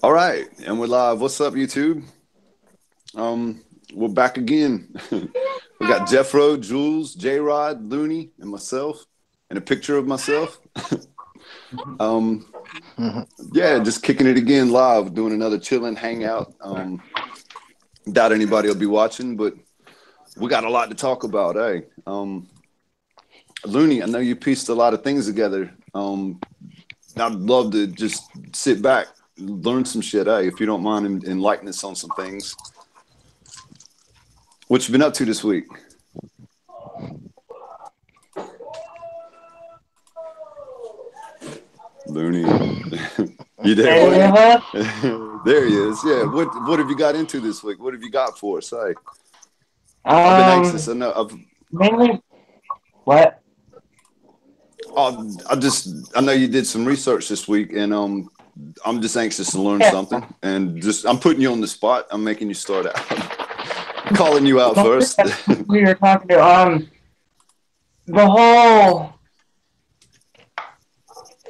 All right, and we're live. What's up, YouTube? We're back again. We got Jeffro, Jules, J Rod, Looney, and myself, and a picture of myself. um, yeah, just kicking it again live, doing another chillin' hangout. Doubt anybody will be watching, but we got a lot to talk about, eh? Looney, I know you pieced a lot of things together. I'd love to just sit back, learn some shit, eh? If you don't mind enlightening us on some things. What you been up to this week? Looney. You there, buddy? There he is. Yeah. What have you got into this week? What have you got for us? Hey. I've been anxious. I know. Mainly what? I know you did some research this week, and I'm just anxious to learn something, and I'm putting you on the spot. I'm making you start out. I'm calling you out first. We were talking to the whole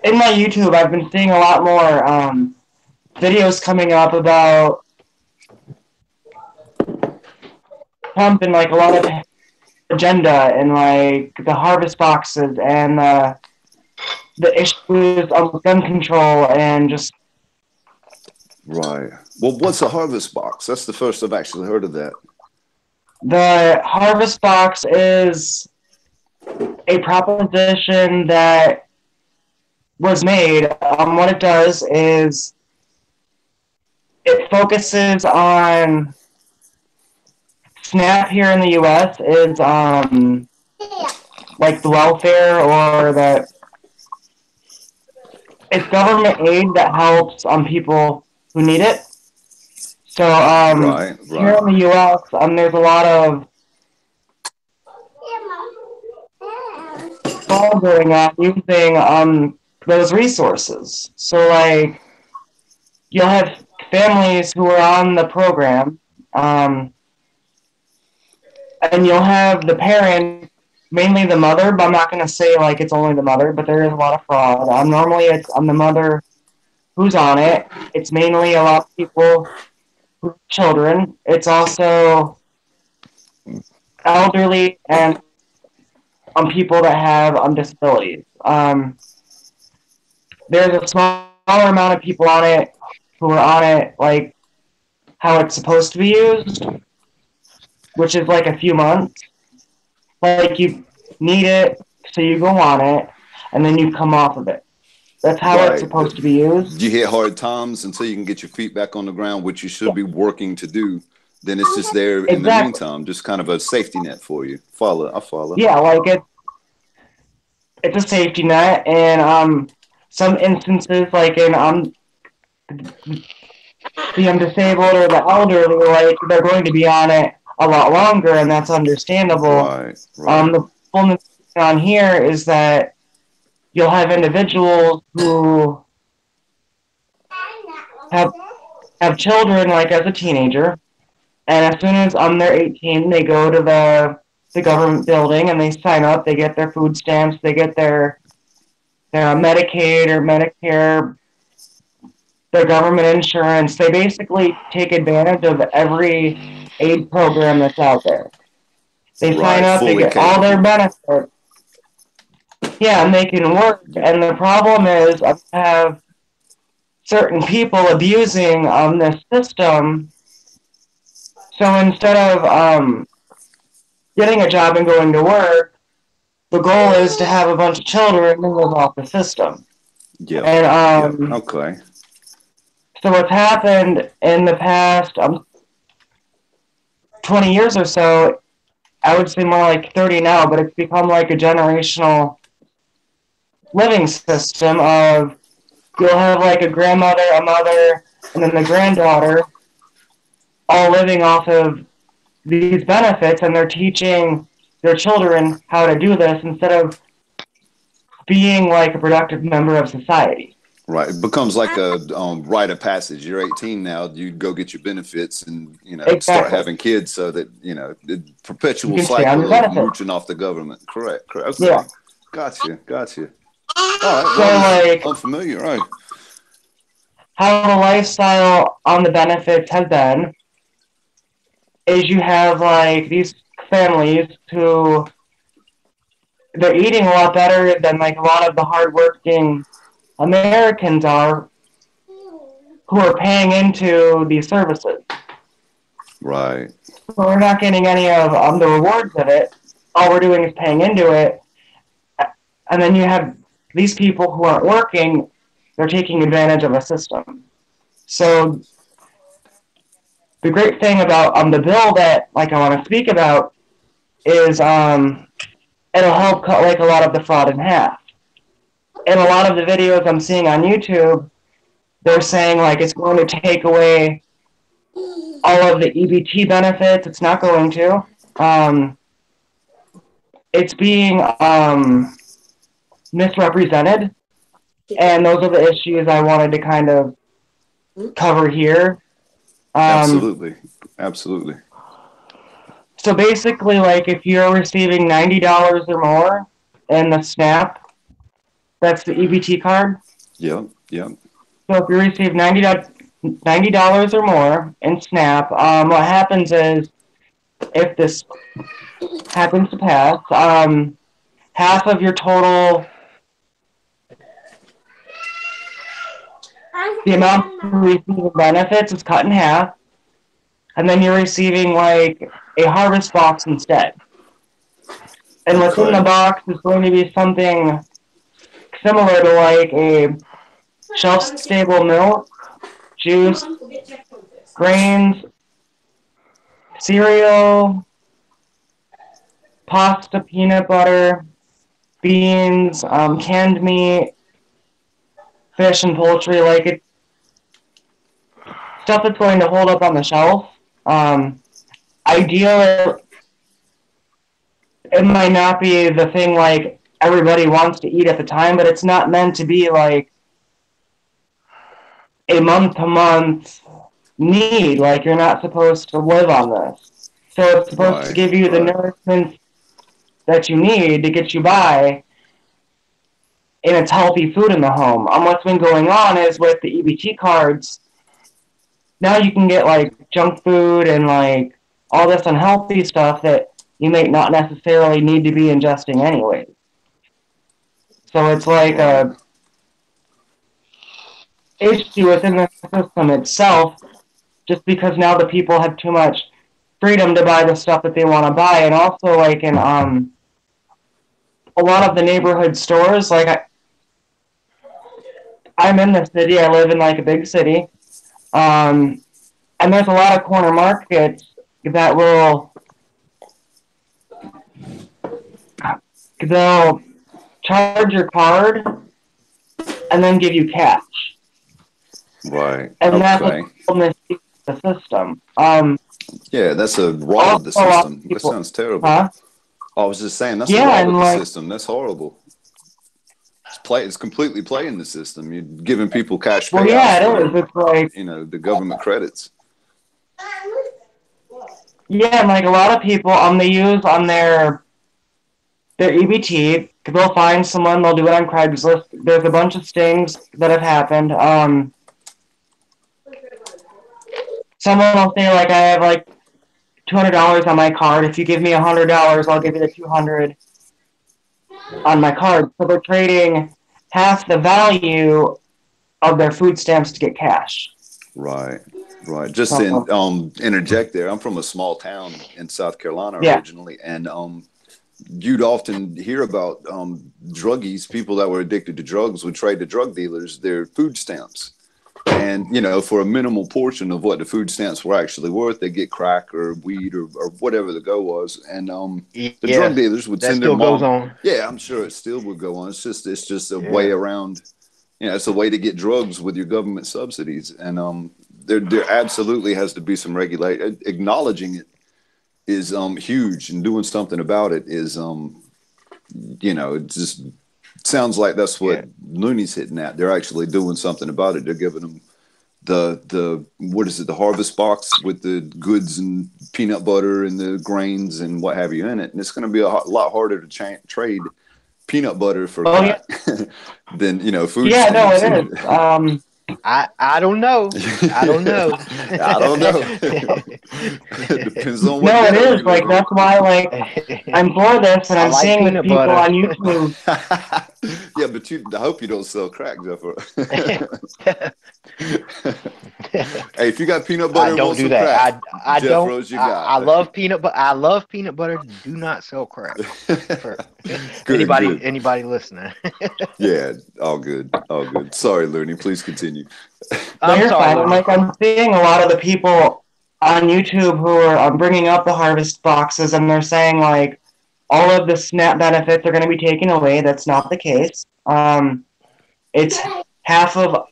in my YouTube. I've been seeing a lot more videos coming up about Trump and like a lot of agenda and like the harvest boxes and the issues of gun control and just right. Well, what's a harvest box? That's the first I've actually heard of that. The harvest box is a proposition that was made. What it does is it focuses on SNAP here in the U.S. is like the welfare or it's government aid that helps people who need it. So right. Here in the U.S., there's a lot of going on using those resources. So like you'll have families who are on the program, and you'll have the parent, mainly the mother, but I'm not going to say like it's only the mother, but there is a lot of fraud. Normally it's the mother who's on it. It's mainly a lot of people who have children. It's also elderly and people that have disabilities. There's a smaller amount of people on it who are on it like how it's supposed to be used, which is like a few months. Like you need it, so you go on it, and then you come off of it. That's how it's supposed to be used. You hit hard times until you can get your feet back on the ground, which you should be working to do. Then it's just there in the meantime, just kind of a safety net for you. I follow. Yeah, like it's a safety net, and some instances, like in the disabled or the elderly, like they're going to be on it a lot longer, and that's understandable. Right. The fullness on here is that you'll have individuals who have children, like as a teenager, and as soon as they're 18, they go to the government building and they sign up. They get their food stamps. They get their Medicaid or Medicare, their government insurance. They basically take advantage of every aid program that's out there. They sign up, they get all their benefits. Yeah, and they can work. And the problem is I have certain people abusing this system. So instead of getting a job and going to work, the goal is to have a bunch of children and live off the system. Yeah. And okay. So what's happened in the past 20 years or so, I would say more like 30 now, but it's become like a generational living system of you'll have like a grandmother, a mother, and then the granddaughter all living off of these benefits, and they're teaching their children how to do this instead of being like a productive member of society. Right. It becomes like a rite of passage. You're 18 now. You go get your benefits and, start having kids so that, the perpetual cycle of mooching off the government. Correct. Okay. Yeah. Gotcha. All right. Well, I'm familiar. Right. how the lifestyle on the benefits has been is you have like these families who they're eating a lot better than like a lot of the hardworking Americans are who are paying into these services. Right. So we're not getting any of the rewards of it. All we're doing is paying into it. And then you have these people who aren't working, they're taking advantage of a system. So the great thing about the bill that like I want to speak about is it'll help cut like a lot of the fraud in half. In a lot of the videos I'm seeing on YouTube, they're saying like it's going to take away all of the EBT benefits. It's not going to. It's being misrepresented, and those are the issues I wanted to kind of cover here. Absolutely. Absolutely. So basically, like if you're receiving $90 or more in the SNAP, that's the EBT card. Yep. Yep. So if you receive $90 or more in SNAP, what happens is if this happens to pass, half of your total, the amount you receive in benefits is cut in half, and then you're receiving like a harvest box instead. And what's in the box is going to be something similar to like a shelf-stable milk, juice, grains, cereal, pasta, peanut butter, beans, canned meat, fish and poultry, like it, stuff that's going to hold up on the shelf. Ideally, it might not be the thing like everybody wants to eat at the time, but it's not meant to be like a month-to-month need. Like you're not supposed to live on this. So it's supposed to give you the nourishment that you need to get you by, and it's healthy food in the home. What's been going on is with the EBT cards, now you can get like junk food and like all this unhealthy stuff that you may not necessarily need to be ingesting anyway. So it's like a issue within the system itself, just because now the people have too much freedom to buy the stuff that they want to buy. And also like in a lot of the neighborhood stores, like I'm in the city, I live in like a big city, and there's a lot of corner markets that they'll charge your card and then give you cash. Right. And that's the system. Yeah, that's a wrong of the system. That sounds terrible. Huh? I was just saying that's a wrong of the system. That's horrible. It's completely playing the system. You're giving people cash payouts. Well, yeah, it is. It's like, you know, the government credits. Yeah, and like a lot of people, they use on their EBT. They'll find someone, they'll do it on Craigslist. There's a bunch of stings that have happened. Someone will say like, I have like $200 on my card. If you give me $100, I'll give you the $200 on my card. So they're trading half the value of their food stamps to get cash. Right. Right. Just to interject there, I'm from a small town in South Carolina originally, and you'd often hear about druggies, people that were addicted to drugs would trade to drug dealers their food stamps. And, you know, for a minimal portion of what the food stamps were actually worth, they get crack or weed or whatever the go was. And the drug dealers would send their mom. Goes on. Yeah, I'm sure it still would go on. It's just a way around. You know, it's a way to get drugs with your government subsidies. And there absolutely has to be some regulation. Acknowledging it is huge, and doing something about it is, you know, it just sounds like that's what Looney's hitting at. They're actually doing something about it. They're giving them the what is it, the harvest box with the goods and peanut butter and the grains and what have you in it. And it's going to be a lot harder to trade peanut butter for than, you know, food. Yeah, no, it is. I don't know. I don't know. I don't know. Depends on what No, it ghetto is you like live in. that's why I'm for this, and I I'm like seeing this peanut people butter. on YouTube. Yeah, but I hope you don't sell crack, Jeffro. Hey, if you got peanut I butter and don't want do some that. crack, I don't. Jeffro's your guy. I love peanut butter. I love peanut butter. Do not sell crack. For Good, good. anybody listening. Yeah, all good, all good. Sorry, Looney. Please continue. No, I'm you're sorry, fine. Looney. I'm seeing a lot of the people on YouTube who are bringing up the harvest boxes, and they're saying like all of the SNAP benefits are going to be taken away. That's not the case. It's half of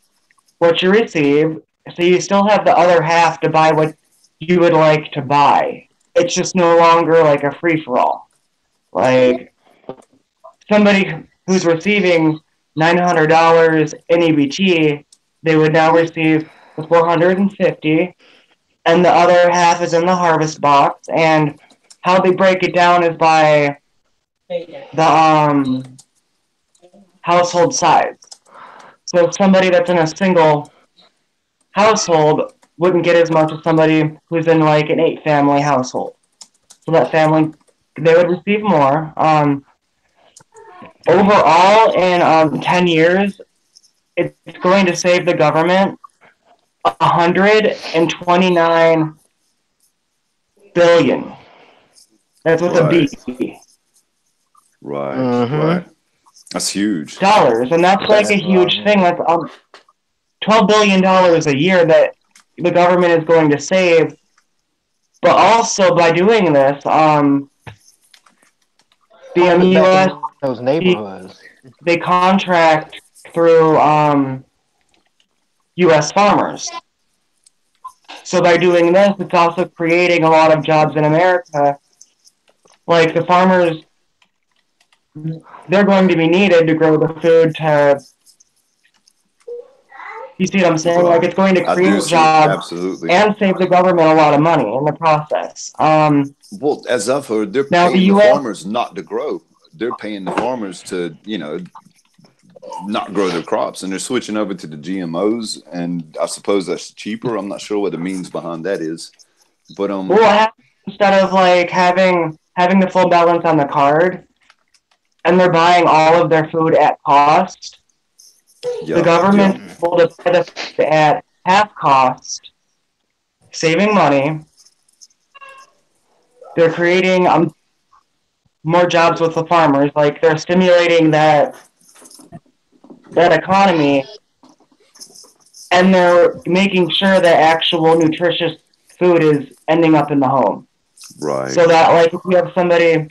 what you receive, so you still have the other half to buy what you would like to buy. It's just no longer like a free for all. Like somebody who's receiving $900 in EBT, they would now receive the 450, and the other half is in the harvest box. And how they break it down is by the household size. So somebody that's in a single household wouldn't get as much as somebody who's in like an 8-family household. So that family, they would receive more. Overall, in 10 years, it's going to save the government 129 billion. That's with a Right, B. right, Mm-hmm. right. That's huge. Dollars, and that's like That's a a lot of huge thing. money. That's $12 billion a year that the government is going to save. But also by doing this, the Pump it back U.S. in those neighborhoods. they contract through U.S. farmers. So by doing this, it's also creating a lot of jobs in America. Like the farmers, they're going to be needed to grow the food to. You see what I'm saying? Like Right. it's going to I do create see. jobs Absolutely. and save the government a lot of money in the process. Well, as I've heard, they're Now the paying the U.S. farmers not to grow. They're paying the farmers to, not grow their crops, and they're switching over to the GMOs. And I suppose that's cheaper. I'm not sure what the means behind that is, but will instead of like having the full balance on the card, and they're buying all of their food at cost, the yeah, yeah, government will buy the food at half cost, saving money. They're creating more jobs with the farmers. Like they're stimulating that economy, and they're making sure that actual nutritious food is ending up in the home. right, So that like if you have somebody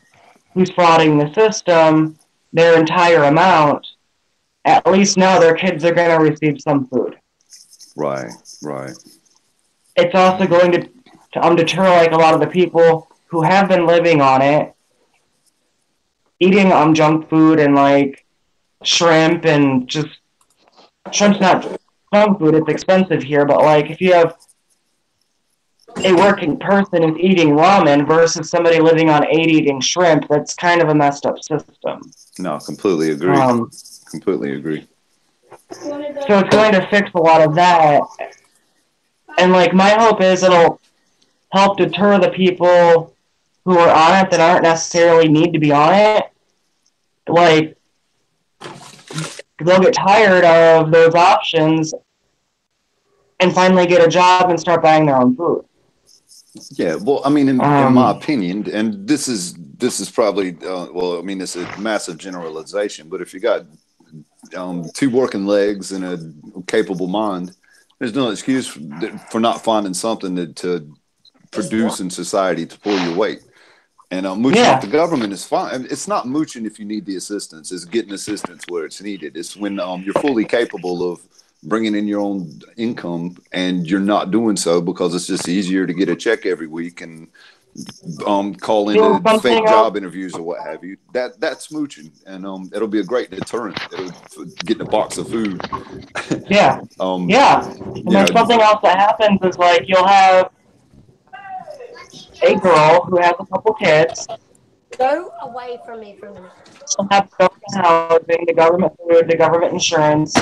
who's frauding the system, their entire amount, at least now their kids are going to receive some food. right, right, It's also going to deter like a lot of the people who have been living on it, eating junk food and like shrimp and just shrimp's not junk food. It's expensive here, but like if you have a working person who's eating ramen versus somebody living on 8 eating shrimp, that's kind of a messed up system. no, completely agree, Um, completely agree. so it's going to fix a lot of that. And like my hope is it'll help deter the people who are on it that aren't necessarily need to be on it. Like they'll get tired of those options and finally get a job and start buying their own food. Yeah, well, I mean, in my Um, opinion, and this is probably well, I mean, it's a massive generalization, but if you got two working legs and a capable mind, there's no excuse for not finding something to produce in society to pull your weight. And mooching off yeah, the government is fine. It's not mooching if you need the assistance. It's getting assistance where it's needed. It's when you're fully capable of bringing in your own income and you're not doing so because it's just easier to get a check every week and call you know into fake something else. job interviews or what have you. That's mooching, and it'll be a great deterrent. It'll getting a box of food. Yeah, um, yeah. And you then know, something else that happens is like you'll have a girl who has a couple kids. Go away from me for a minute. She'll have government housing, the government food, the government insurance,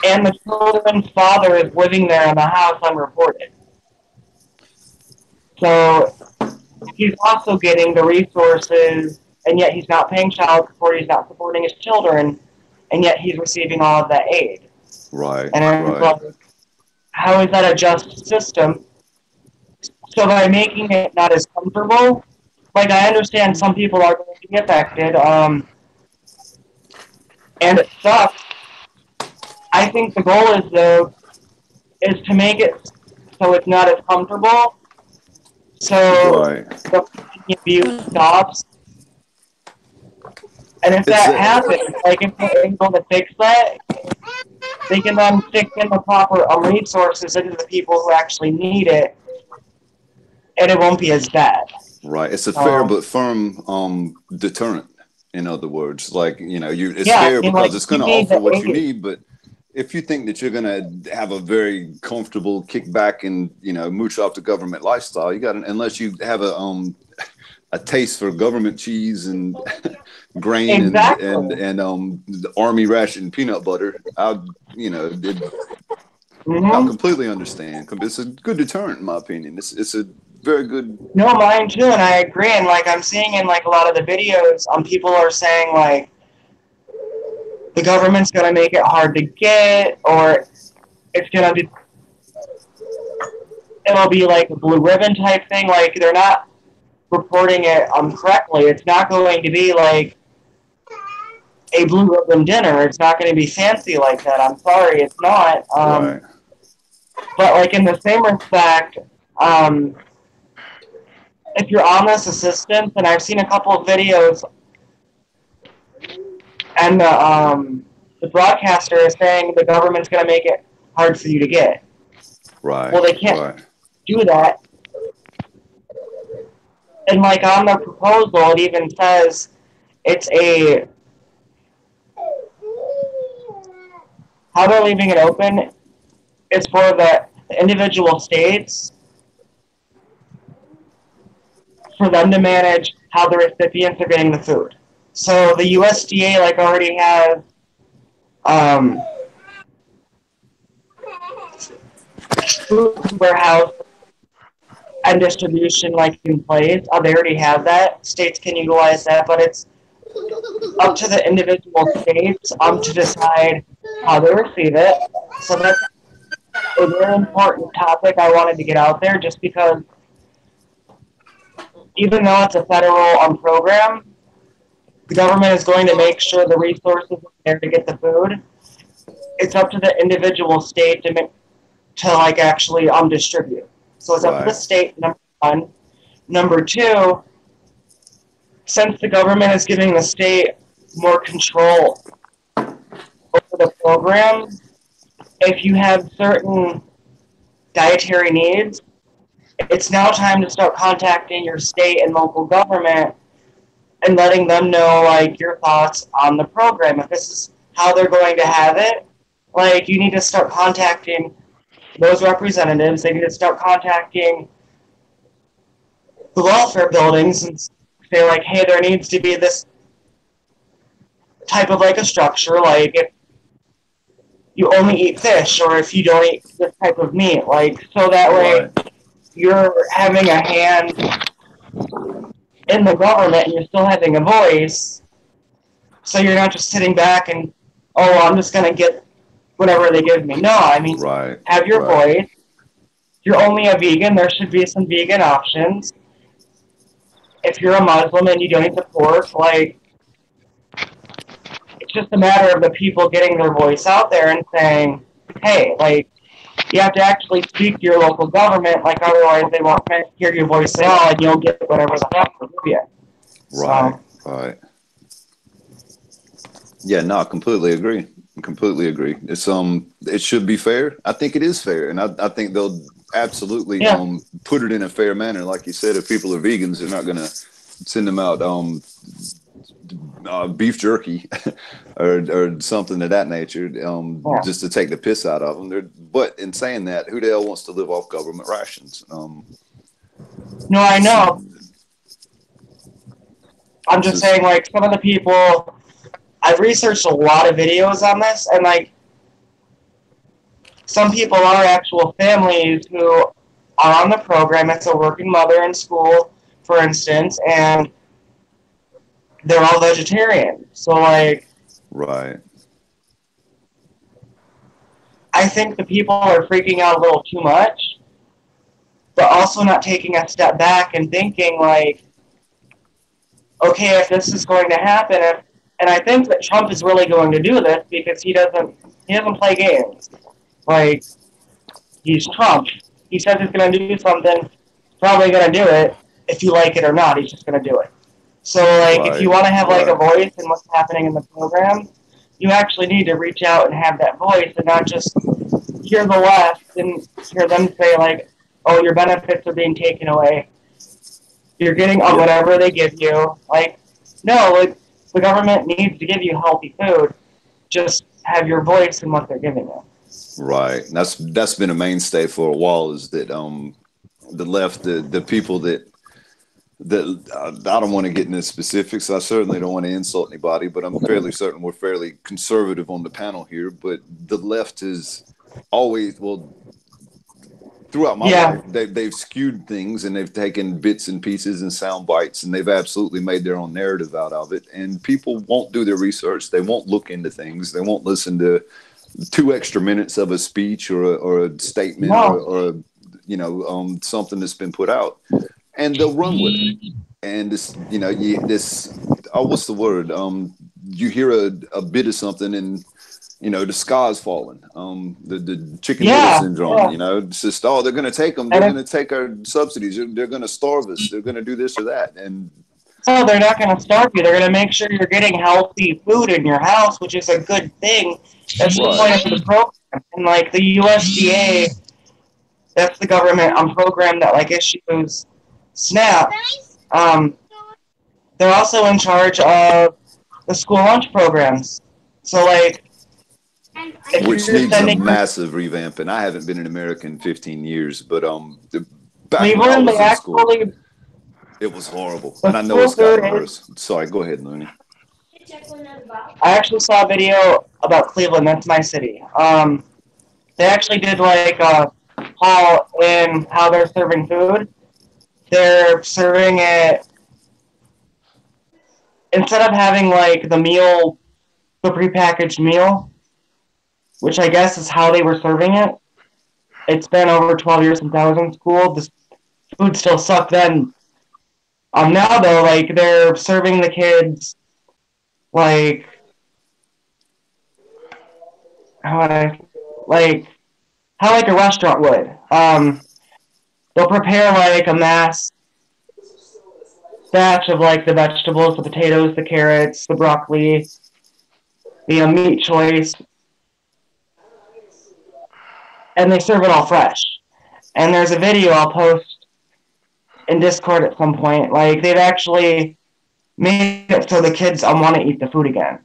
and the children's father is living there in the house unreported. So he's also getting the resources, and yet he's not paying child support, he's not supporting his children, and yet he's receiving all of that aid. Right. And it's Right. like, how is that a just system? So by making it not as comfortable, like I understand some people are going to be affected, and it sucks. I think the goal is though is to make it so it's not as comfortable, so Right. the abuse stops. And if It's that happens, like if they're able to fix that, they can then stick in the proper resources into the people who actually need it, and it won't be as bad. right. It's a fair but firm deterrent. In other words, like it's Yeah, fair I mean, because like it's going you to need offer the what you aid. need, but if you think that you're going to have a very comfortable kickback and mooch off the government lifestyle, you got unless you have a taste for government cheese and grain Exactly. and the army ration peanut butter, I'll completely understand. It's a good deterrent in my opinion. It's a very good. No, mine too, and I agree. And like I'm seeing in like a lot of the videos, people are saying like the government's gonna make it hard to get, or it's gonna be it'll be like a blue ribbon type thing. Like they're not reporting it correctly. It's not going to be like a blue ribbon dinner. It's not going to be fancy like that. I'm sorry, it's not. Right. But like in the same respect, if you're on this assistance, and I've seen a couple of videos, and the broadcaster is saying the government's going to make it hard for you to get. Right. Well, they can't do that. And like on the proposal, it even says it's how they're leaving it open is for the individual states for them to manage how the recipients are getting the food. So the USDA like already has food warehouse and distribution like in place. They already have that. States can utilize that, but it's up to the individual states to decide how they receive it. So that's a very important topic I wanted to get out there just because even though it's a federal program, the government is going to make sure the resources are there to get the food. It's up to the individual state to like actually distribute. So it's up to the state, number one. Number two, since the government is giving the state more control over the program, if you have certain dietary needs, it's now time to start contacting your state and local government and letting them know like your thoughts on the program. If this is how they're going to have it, like you need to start contacting those representatives. They need to start contacting the welfare buildings and say like, hey, there needs to be this type of like a structure, like if you only eat fish or if you don't eat this type of meat, like so that way you're having a hand in the government and you're still having a voice, so you're not just sitting back and I'm just going to get whatever they give me. No, I mean, have your voice. If you're only a vegan, there should be some vegan options. If you're a Muslim and you don't eat the pork, like, it's just a matter of the people getting their voice out there and saying, hey, like, you have to actually speak to your local government, like, otherwise they won't hear your voice at all and you'll get whatever the fuck they give you. Right. Yeah, no, I completely agree. It's it should be fair. I think it is fair, and I think they'll absolutely put it in a fair manner. Like you said, if people are vegans, they're not gonna send them out beef jerky or something of that nature just to take the piss out of them. But in saying that, who the hell wants to live off government rations? No, I know. I'm just saying, like, some of the people, I've researched a lot of videos on this, and, like, some people are actual families who are on the program. It's a working mother in school, for instance, and they're all vegetarian. So, like, Right. I think the people are freaking out a little too much, but also not taking a step back and thinking, like, okay, if this is going to happen, and I think that Trump is really going to do this because he doesn't play games. Like, he's Trump. He says he's going to do something, he's probably going to do it. If you like it or not, he's just going to do it. So, like, if you want to have, like, a voice in what's happening in the program, you actually need to reach out and have that voice and not just hear the left and hear them say, like, oh, your benefits are being taken away. You're getting on whatever they give you. Like, no, like, the government needs to give you healthy food. Just have your voice in what they're giving you. Right. That's been a mainstay for a while, is that the left, the people that I don't want to get into specifics. I certainly don't want to insult anybody, but I'm fairly certain we're fairly conservative on the panel here. But the left is always, well, throughout my life, they've skewed things, and they've taken bits and pieces and sound bites, and they've absolutely made their own narrative out of it. And people won't do their research. They won't look into things. They won't listen to 2 extra minutes of a speech or a statement or something that's been put out, and they'll run with it. And this, what's the word? You hear a bit of something, and the sky's falling. The chicken little syndrome. It's just, they're going to take them. They're going to take our subsidies. They're going to starve us. They're going to do this or that. And no, they're not going to starve you. They're going to make sure you're getting healthy food in your house, which is a good thing. That's the point of the program. And, like, the USDA, that's the government program that, like, issues SNAP. They're also in charge of the school lunch programs. So, like, which needs a massive revamp. And I haven't been in America in 15 years, but back when I was in school, it was horrible. And I know it's gotten worse. Sorry, go ahead, Looney. I actually saw a video about Cleveland. That's my city. They actually did, like, a haul in how they're serving food. They're serving it, instead of having, like, the prepackaged meal, which I guess is how they were serving it. It's been over 12 years since I was in school. The food still sucked then. Now, though, like, they're serving the kids, like, how a restaurant would. They'll prepare, like, a mass batch of, like, the vegetables, the potatoes, the carrots, the broccoli, the meat choice, and they serve it all fresh. And there's a video I'll post in Discord at some point. Like, they've actually made it so the kids want to eat the food again.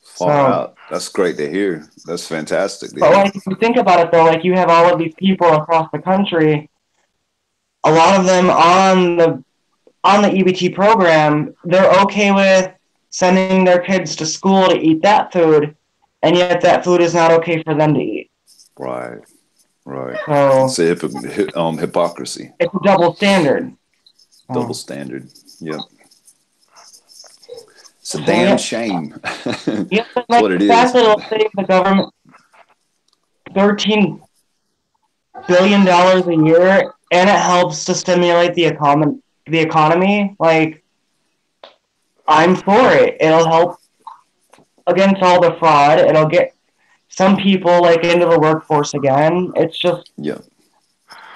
Far out. That's great to hear. That's fantastic. But, like, if you think about it, though, like, you have all of these people across the country, a lot of them on the EBT program, they're okay with sending their kids to school to eat that food, and yet that food is not okay for them to eat. Right. So, it's a hypocrisy. It's a double standard. Double standard. Yep. It's a damn shame. That's what it is. It'll save the government $13 billion a year, and it helps to stimulate the economy. Like, I'm for it. It'll help against all the fraud. It'll get some people, like, into the workforce again. It's just,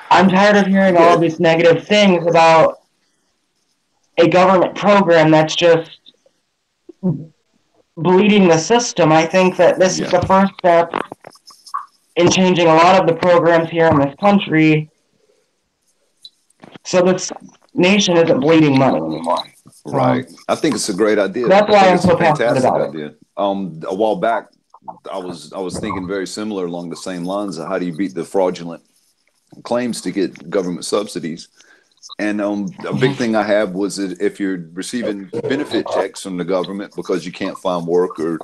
I'm tired of hearing all of these negative things about a government program that's just bleeding the system. I think that this is the first step in changing a lot of the programs here in this country, so this nation isn't bleeding money anymore. Right. I think it's a great idea. That's why I'm so fantastic about idea. A while back, I was thinking very similar along the same lines of how do you beat the fraudulent claims to get government subsidies. And a big thing I have was that if you're receiving benefit checks from the government because you can't find work or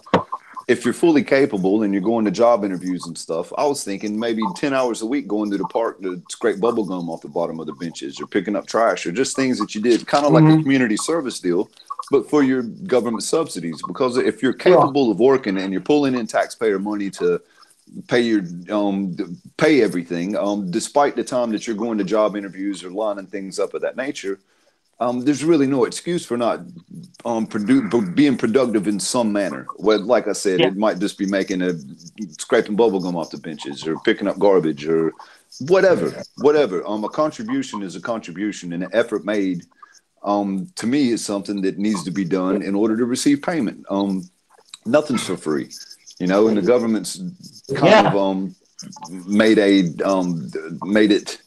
if you're fully capable and you're going to job interviews and stuff, I was thinking maybe 10 hours a week going to the park to scrape bubble gum off the bottom of the benches or picking up trash or just things that you did, kind of like a community service deal, but for your government subsidies. Because if you're capable of working and you're pulling in taxpayer money to pay your pay everything, despite the time that you're going to job interviews or lining things up of that nature, there's really no excuse for not being productive in some manner. Well, like I said, it might just be scraping bubble gum off the benches or picking up garbage or whatever. A contribution is a contribution, and an effort made, to me, is something that needs to be done in order to receive payment. Nothing's for free, and the government's kind of made it.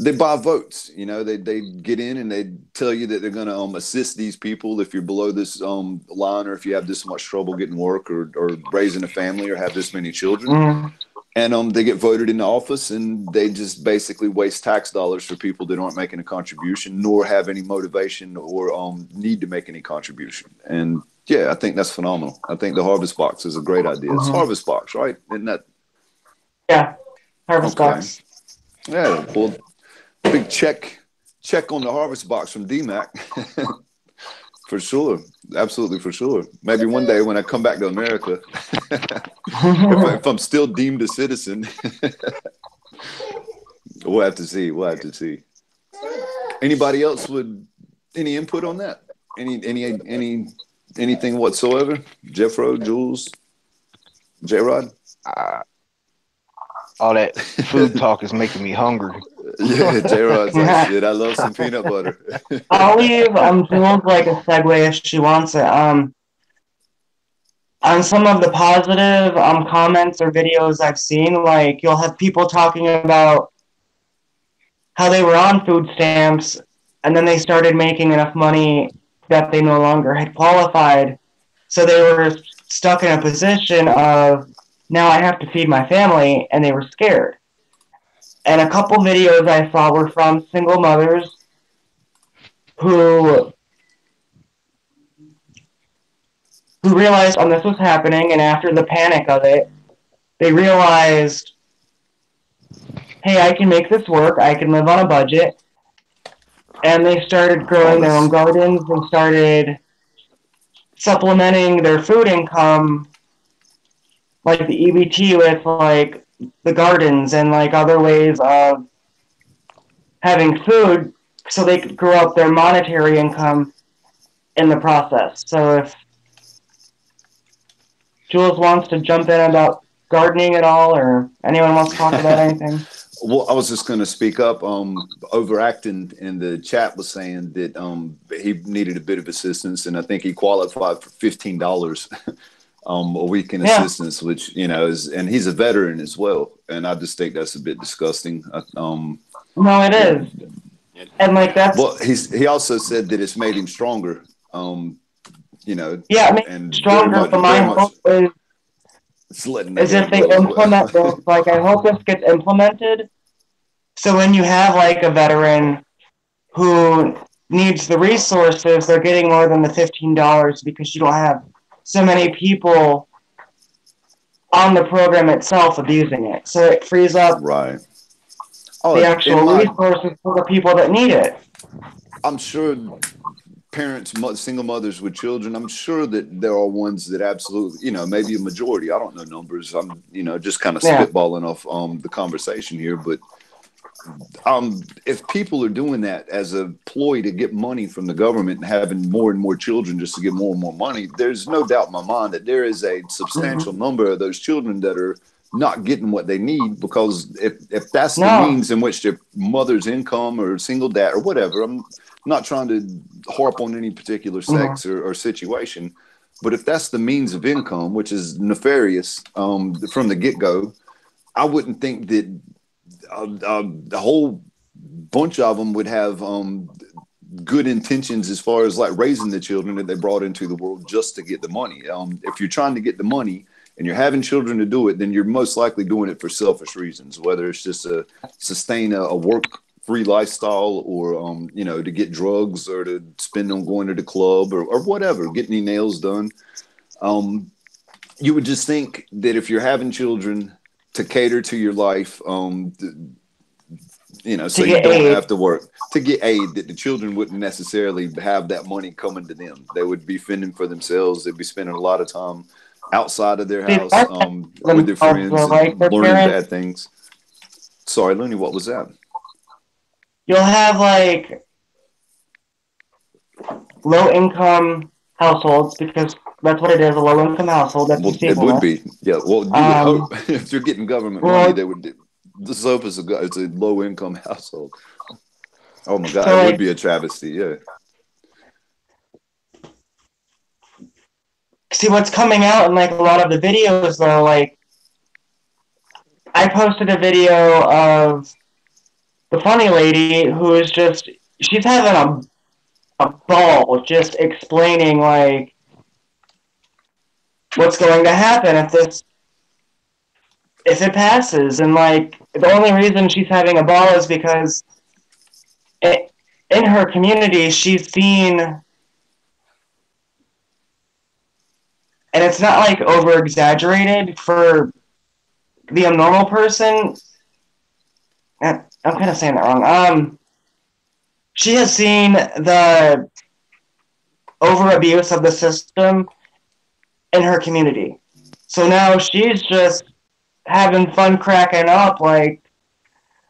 They buy votes, they get in and they tell you that they're going to assist these people if you're below this line, or if you have this much trouble getting work or raising a family or have this many children. And they get voted into office, and they just basically waste tax dollars for people that aren't making a contribution nor have any motivation or need to make any contribution. And yeah, I think that's phenomenal. I think the Harvest Box is a great idea. It's Harvest Box, right? Isn't that? Yeah, Harvest Box. Yeah, well, big check on the Harvest Box from DMAC. For sure. Absolutely, for sure. Maybe one day when I come back to America, if I'm still deemed a citizen, we'll have to see. Anybody else with any input on that? Anything whatsoever? Jeffro, Jules, J-Rod? All that food talk is making me hungry. Yeah, J-Rod's like, shit, I love some peanut butter. I'll leave Jules like a segue if she wants it. On some of the positive comments or videos I've seen, like you'll have people talking about how they were on food stamps and then they started making enough money that they no longer had qualified. So they were stuck in a position of, now I have to feed my family, and they were scared. And a couple videos I saw were from single mothers who realized this was happening, and after the panic of it, they realized, hey, I can make this work, I can live on a budget, and they started growing their own gardens and started supplementing their food income, like the EBT, with like the gardens and like other ways of having food so they could grow up their monetary income in the process. So if Jules wants to jump in about gardening at all, or anyone wants to talk about anything. Well, I was just going to speak up. Overacting in the chat was saying that he needed a bit of assistance, and I think he qualified for $15 a week in assistance, which and he's a veteran as well, and I just think that's a bit disgusting. No, it is, and like that's. Well, he also said that it's made him stronger. Yeah, it makes him stronger. But my hope is if they implement this, like I hope this gets implemented. So when you have like a veteran who needs the resources, they're getting more than the $15 because you don't have so many people on the program itself abusing it. So it frees up the actual resources for the people that need it. I'm sure parents, single mothers with children, I'm sure that there are ones that absolutely, maybe a majority, I don't know numbers. I'm, just kind of spitballing off the conversation here. But if people are doing that as a ploy to get money from the government and having more and more children just to get more and more money, there's no doubt in my mind that there is a substantial number of those children that are not getting what they need, because if that's the means in which their mother's income or single dad or whatever, I'm not trying to harp on any particular sex or situation, but if that's the means of income, which is nefarious from the get-go, I wouldn't think that the whole bunch of them would have good intentions as far as like raising the children that they brought into the world just to get the money. If you're trying to get the money and you're having children to do it, then you're most likely doing it for selfish reasons, whether it's just to sustain a work-free lifestyle, or to get drugs, or to spend on going to the club, or whatever, getting your nails done. you would just think that if you're having children to cater to your life, so you don't have to work to get aid, that the children wouldn't necessarily have that money coming to them. They would be fending for themselves. They'd be spending a lot of time outside of their house with their friends and learning bad things. Sorry, Looney, what was that? You'll have like low income households, because that's what it is, a low income household. That's it would be. Yeah. Well, you would hope if you're getting government money, they would. This hope is it's a low income household. Oh my God, so it would be a travesty. Yeah. See, what's coming out in like a lot of the videos though, like I posted a video of the funny lady who is just, she's having a ball just explaining like what's going to happen if it passes. And like the only reason she's having a ball is because in her community she's seen, and it's not like over exaggerated for the abnormal person. I'm kind of saying that wrong. She has seen the over abuse of the system in her community. So now she's just having fun cracking up, like,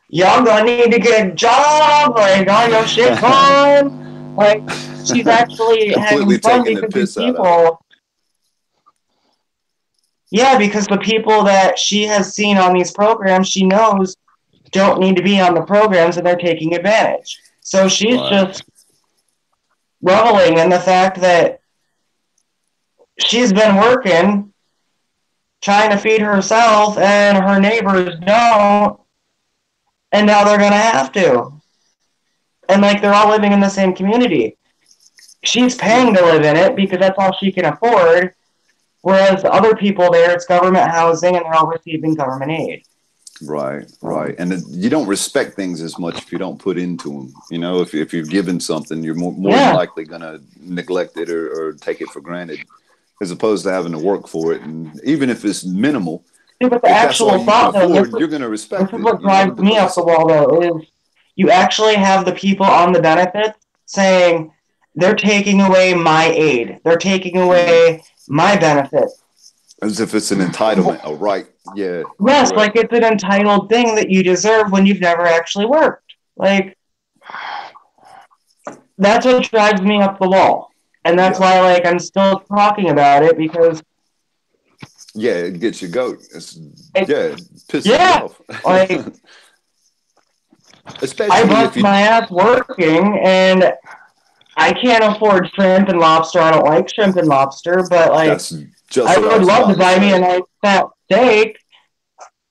y'all gonna need to get a job, like, all your shit gone. Like, she's actually having fun because these people... Yeah, because the people that she has seen on these programs, she knows don't need to be on the programs, and they're taking advantage. So she's just reveling in the fact that she's been working, trying to feed herself, and her neighbors don't, and now they're going to have to. And, like, they're all living in the same community. She's paying to live in it because that's all she can afford, whereas the other people there, it's government housing, and they're all receiving government aid. Right. And you don't respect things as much if you don't put into them. You know, if you're given something, you're more than likely going to neglect it or take it for granted, as opposed to having to work for it. And even if it's minimal, but the actual thought, though, you're going to respect it. This is what drives me up the wall, though, is you actually have the people on the benefits saying, they're taking away my aid. They're taking away my benefits. As if it's an entitlement, a right. Yeah. Yes, like it's an entitled thing that you deserve when you've never actually worked. Like, that's what drives me up the wall. And that's why, like, I'm still talking about it, because... Yeah, it gets your goat. It pisses you off. Like, especially I bust my ass working, and I can't afford shrimp and lobster. I don't like shrimp and lobster, but, like... I would love to buy me a nice fat steak,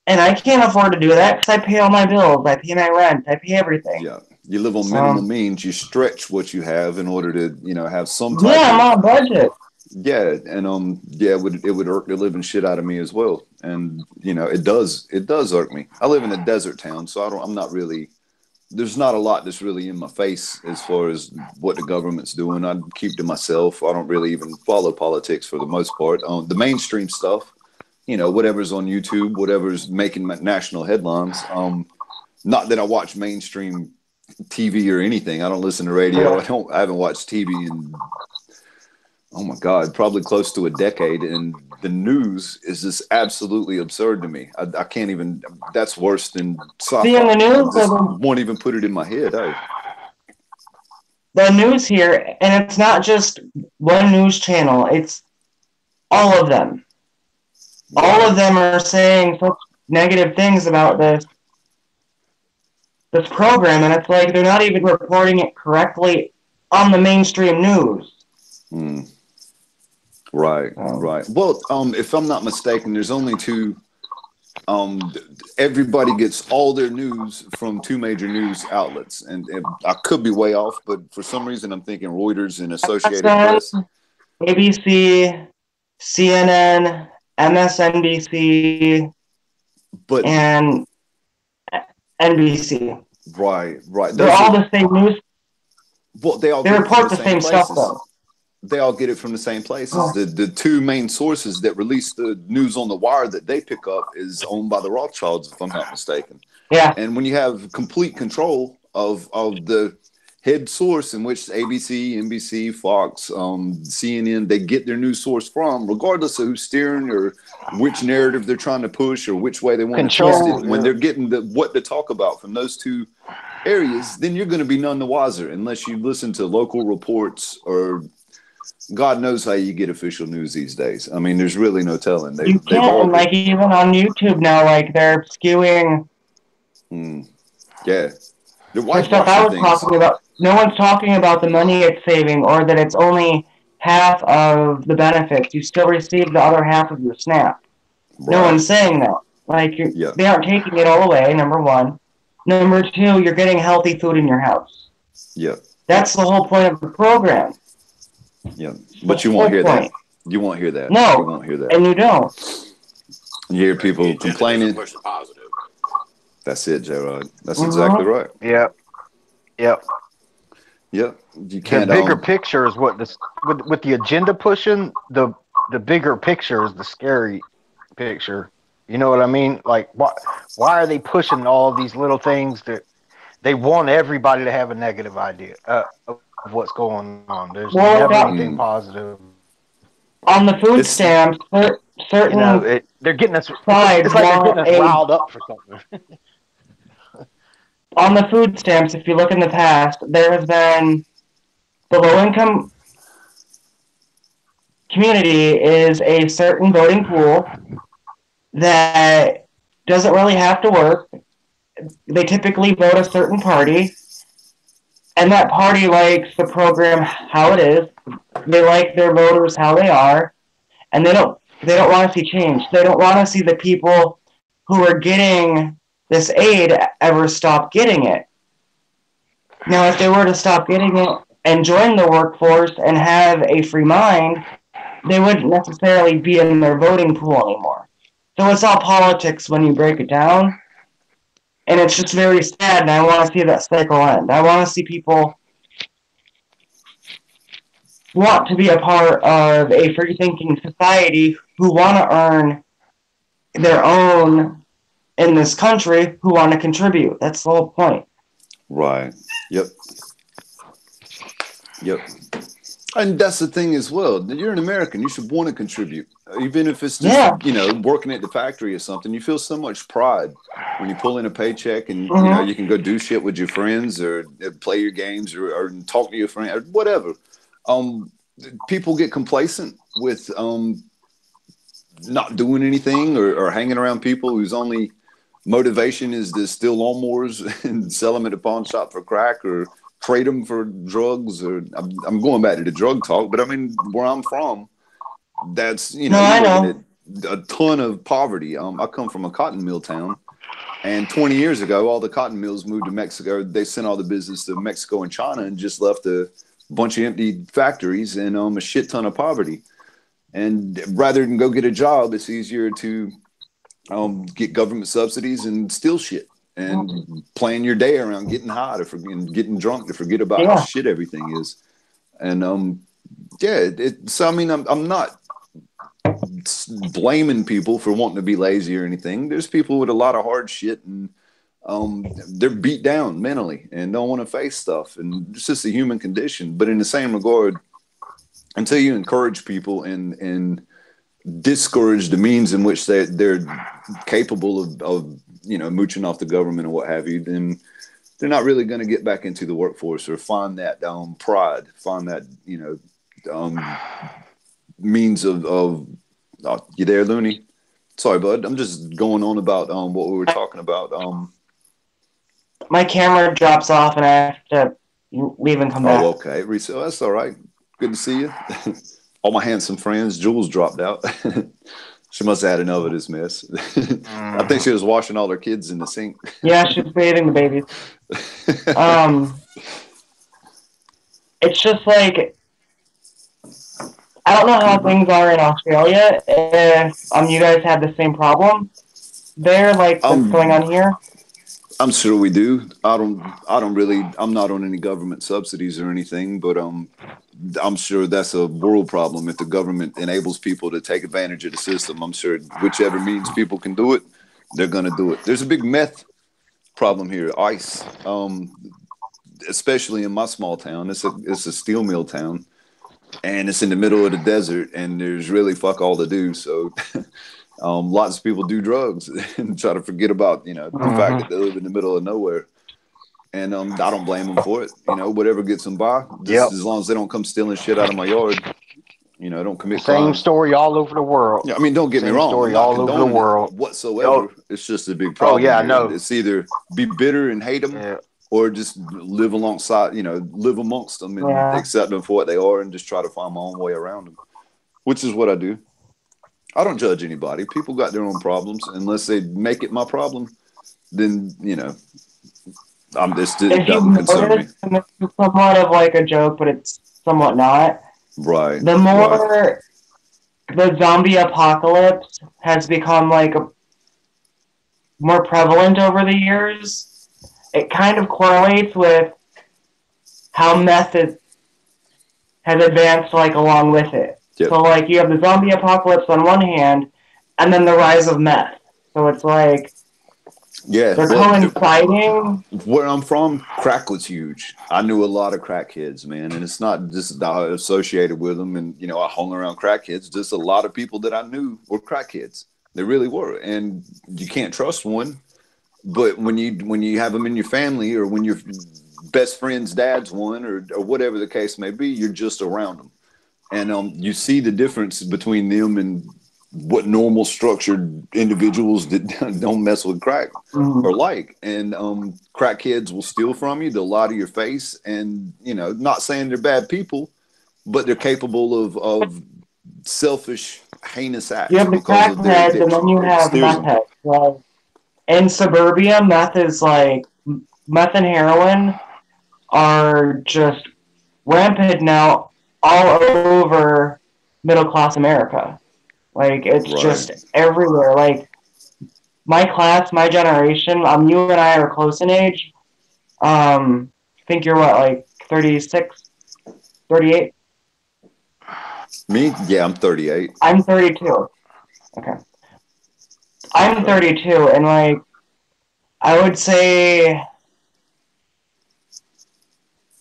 and I can't afford to do that because I pay all my bills. I pay my rent. I pay everything. Yeah, you live on minimum means. You stretch what you have in order to, have some type I'm on budget. Yeah, and it would irk the living shit out of me as well. And it does irk me. I live in a desert town, so I'm not really. There's not a lot that's really in my face as far as what the government's doing. I keep to myself. I don't really even follow politics for the most part. The mainstream stuff, whatever's on YouTube, whatever's making national headlines. Not that I watch mainstream TV or anything. I don't listen to radio. I haven't watched TV in, oh my God, probably close to a decade. And the news is just absolutely absurd to me. I can't even, that's worse than sci-fi. See, in the news, I won't even put it in my head. The news here, and it's not just one news channel, it's all of them. Yeah. All of them are saying such negative things about this program, and it's like they're not even reporting it correctly on the mainstream news. Right. Well, if I'm not mistaken, there's only two. Everybody gets all their news from two major news outlets, and I could be way off, but for some reason I'm thinking Reuters and Associated Press, ABC, CNN, MSNBC, and NBC. Right. They're all the same news. Well, they report the same stuff, though. they all get it from the same places. Oh. The two main sources that release the news on the wire that they pick up is owned by the Rothschilds, if I'm not mistaken. Yeah. And when you have complete control of the head source in which ABC, NBC, Fox, CNN, they get their news source from, regardless of who's steering or which narrative they're trying to push or which way they want to twist it, when they're getting what to talk about from those two areas, then you're going to be none the wiser unless you listen to local reports or God knows how you get official news these days. I mean, there's really no telling. You can't, like, even on YouTube now, like, they're skewing. Yeah. The stuff I was talking about. No one's talking about the money it's saving or that it's only half of the benefits. You still receive the other half of your SNAP. Right. No one's saying that. Like, they aren't taking it all away, number one. Number two, you're getting healthy food in your house. Yeah. That's the whole point of the program. Yeah. But you won't hear that. You won't hear that. No. You won't hear that. And you don't. You hear people complaining. That's it, J-Rod. That's exactly right. Yep. Yep. Yep. You can't. The bigger picture is what this with the agenda pushing. The bigger picture is the scary picture. You know what I mean? Like, why are they pushing all these little things that they want everybody to have a negative idea of what's going on? There's never anything positive. On the food stamps, certain they're getting us. It's like they're getting us riled up for something. On the food stamps, if you look in the past, there has been the low-income community is a certain voting pool that doesn't really have to work. They typically vote a certain party, and that party likes the program how it is. They like their voters how they are, and they don't want to see change. They don't want to see the people who are getting this aid ever stop getting it. Now, if they were to stop getting it and join the workforce and have a free mind, they wouldn't necessarily be in their voting pool anymore. So it's all politics when you break it down. And it's just very sad, and I want to see that cycle end. I want to see people want to be a part of a free-thinking society who want to earn their own in this country, who want to contribute. That's the whole point. Right. Yep. And that's the thing as well. You're an American. You should want to contribute. Even if it's just, working at the factory or something. You feel so much pride when you pull in a paycheck and, you can go do shit with your friends or play your games or talk to your friend or whatever. People get complacent with not doing anything or hanging around people whose only motivation is to steal lawnmowers and sell them at a pawn shop for crack or trade them for drugs. Or I'm going back to the drug talk, but I mean, where I'm from, that's, I know. A ton of poverty. I come from a cotton mill town, and 20 years ago, all the cotton mills moved to Mexico. They sent all the business to Mexico and China and just left a bunch of empty factories and a shit ton of poverty. And rather than go get a job, it's easier to get government subsidies and steal shit and plan your day around getting high and getting drunk to forget about how shit everything is. And so I mean, I'm not blaming people for wanting to be lazy or anything. There's people with a lot of hard shit and they're beat down mentally and don't want to face stuff, and it's just a human condition. But in the same regard, until you encourage people and discourage the means in which they're capable of mooching off the government and what have you, then they're not really going to get back into the workforce or find that pride, find that means of you there, Looney? Sorry, bud. I'm just going on about what we were talking about. My camera drops off and I have to leave and come back. Oh, okay. So that's all right. Good to see you. All my handsome friends. Jules dropped out. She must have had enough of this mess. I think she was washing all her kids in the sink. Yeah, she's bathing the babies. It's just like, I don't know how things are in Australia. If you guys had the same problem there, like what's going on here. I'm sure we do. I'm not on any government subsidies or anything, but I'm sure that's a world problem if the government enables people to take advantage of the system. I'm sure whichever means people can do it, they're gonna do it. There's a big meth problem here. ICE, especially in my small town. It's a steel mill town, and it's in the middle of the desert, and there's really fuck all to do. So lots of people do drugs and try to forget about the fact that they live in the middle of nowhere. And I don't blame them for it. Whatever gets them by, just as long as they don't come stealing shit out of my yard. Don't commit Same crimes. story all over the world. Yeah, I mean, don't get me wrong. Story I'm not all over the world whatsoever. It's just a big problem. I here. know. It's either be bitter and hate them, or just live alongside. Live amongst them and accept them for what they are, and just try to find my own way around them. Which is what I do. I don't judge anybody. People got their own problems. Unless they make it my problem, then I'm just it doesn't concern me. It's somewhat of like a joke, but it's somewhat not. Right. The more the zombie apocalypse has become like more prevalent over the years, it kind of correlates with how meth has advanced like along with it. Yep. So like you have the zombie apocalypse on one hand, and then the rise of meth. So it's like they're coinciding. Where I'm from, crack was huge. I knew a lot of crack kids, man, and it's not just associated with them. And I hung around crack kids. Just a lot of people that I knew were crack kids. They really were, and you can't trust one. But when you have them in your family, or when your best friend's dad's one, or whatever the case may be, you're just around them, and you see the difference between them and what normal structured individuals that don't mess with crack are like. And crack kids will steal from you. They'll lie to your face, and not saying they're bad people, but they're capable of selfish, heinous acts. You have the crack heads, and then you have meth heads. Like, in suburbia, meth and heroin are just rampant now all over middle class America. Like, it's just everywhere. Like, my class, my generation, you and I are close in age. I think you're what, like 36, 38? Me? Yeah, I'm 38. I'm 32. Okay. I'm 32, and like, I would say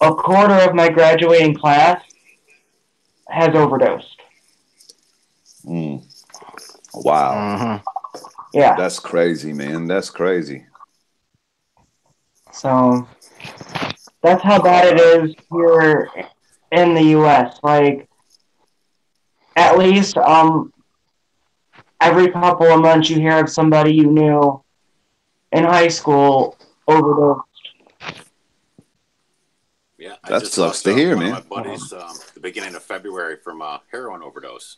a quarter of my graduating class has overdosed. Wow. Yeah. That's crazy, man. That's crazy. So that's how bad it is here in the U.S. Like, at least every couple of months you hear of somebody you knew in high school overdosed. Yeah, that sucks to hear, man. One of my buddies, the beginning of February, from a heroin overdose.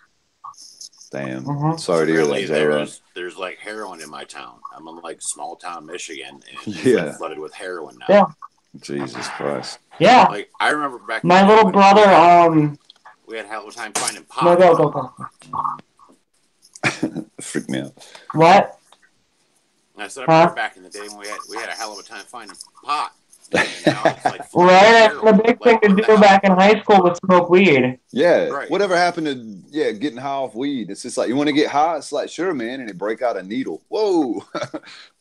Damn. Sorry to hear that. There's like heroin in my town. I'm in like small town Michigan, and it's flooded with heroin now. Yeah. Jesus Christ. Yeah. Like, I remember back. My little brother. We had a hell of a time finding pot. No, freak me out. What? I said, I remember back in the day when we had a hell of a time finding pot. And now it's like right, the big thing to do back in high school was smoke weed. Yeah, whatever happened to getting high off weed? It's just like, you want to get high? It's like, sure, man, and they break out a needle. Whoa,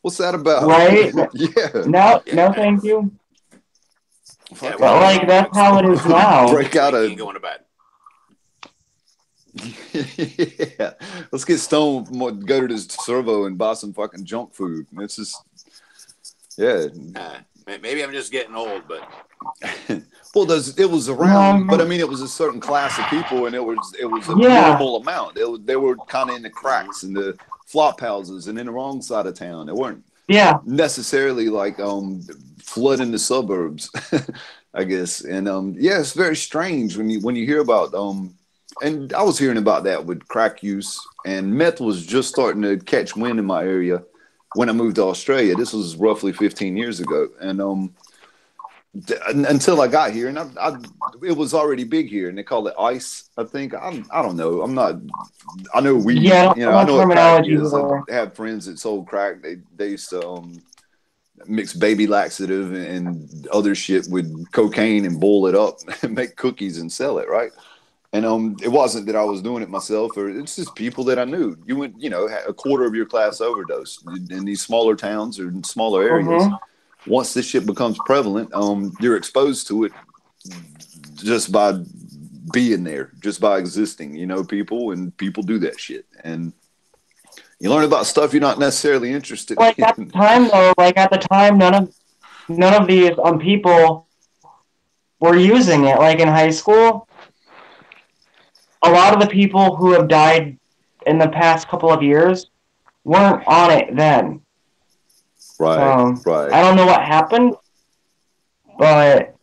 what's that about? Right? Yeah. No, thank you. Yeah, but like, that's how it is now. Break out a. Going to bed. Yeah, let's get stoned. Go to this servo and buy some fucking junk food. It's just, maybe I'm just getting old, but well, it was around. But I mean, it was a certain class of people, and it was a minimal amount. They were kind of in the cracks and the flop houses and in the wrong side of town. They weren't necessarily like flooding the suburbs, I guess. And it's very strange when you hear about and I was hearing about that with crack use, and meth was just starting to catch wind in my area when I moved to Australia. This was roughly 15 years ago. And until I got here, and it was already big here, and they call it ice, I think. I don't know. I know weed. Yeah, I know what crack is. I have friends that sold crack. They used to mix baby laxative and other shit with cocaine and boil it up and make cookies and sell it, right? And it wasn't that I was doing it myself, or it's just people that I knew. You went, a quarter of your class overdose in these smaller towns or in smaller areas. Once this shit becomes prevalent, you're exposed to it just by being there, just by existing. People, and people do that shit, and you learn about stuff you're not necessarily interested in. At the time, though, none of these people were using it. Like in high school, a lot of the people who have died in the past couple of years weren't on it then. Right. I don't know what happened, but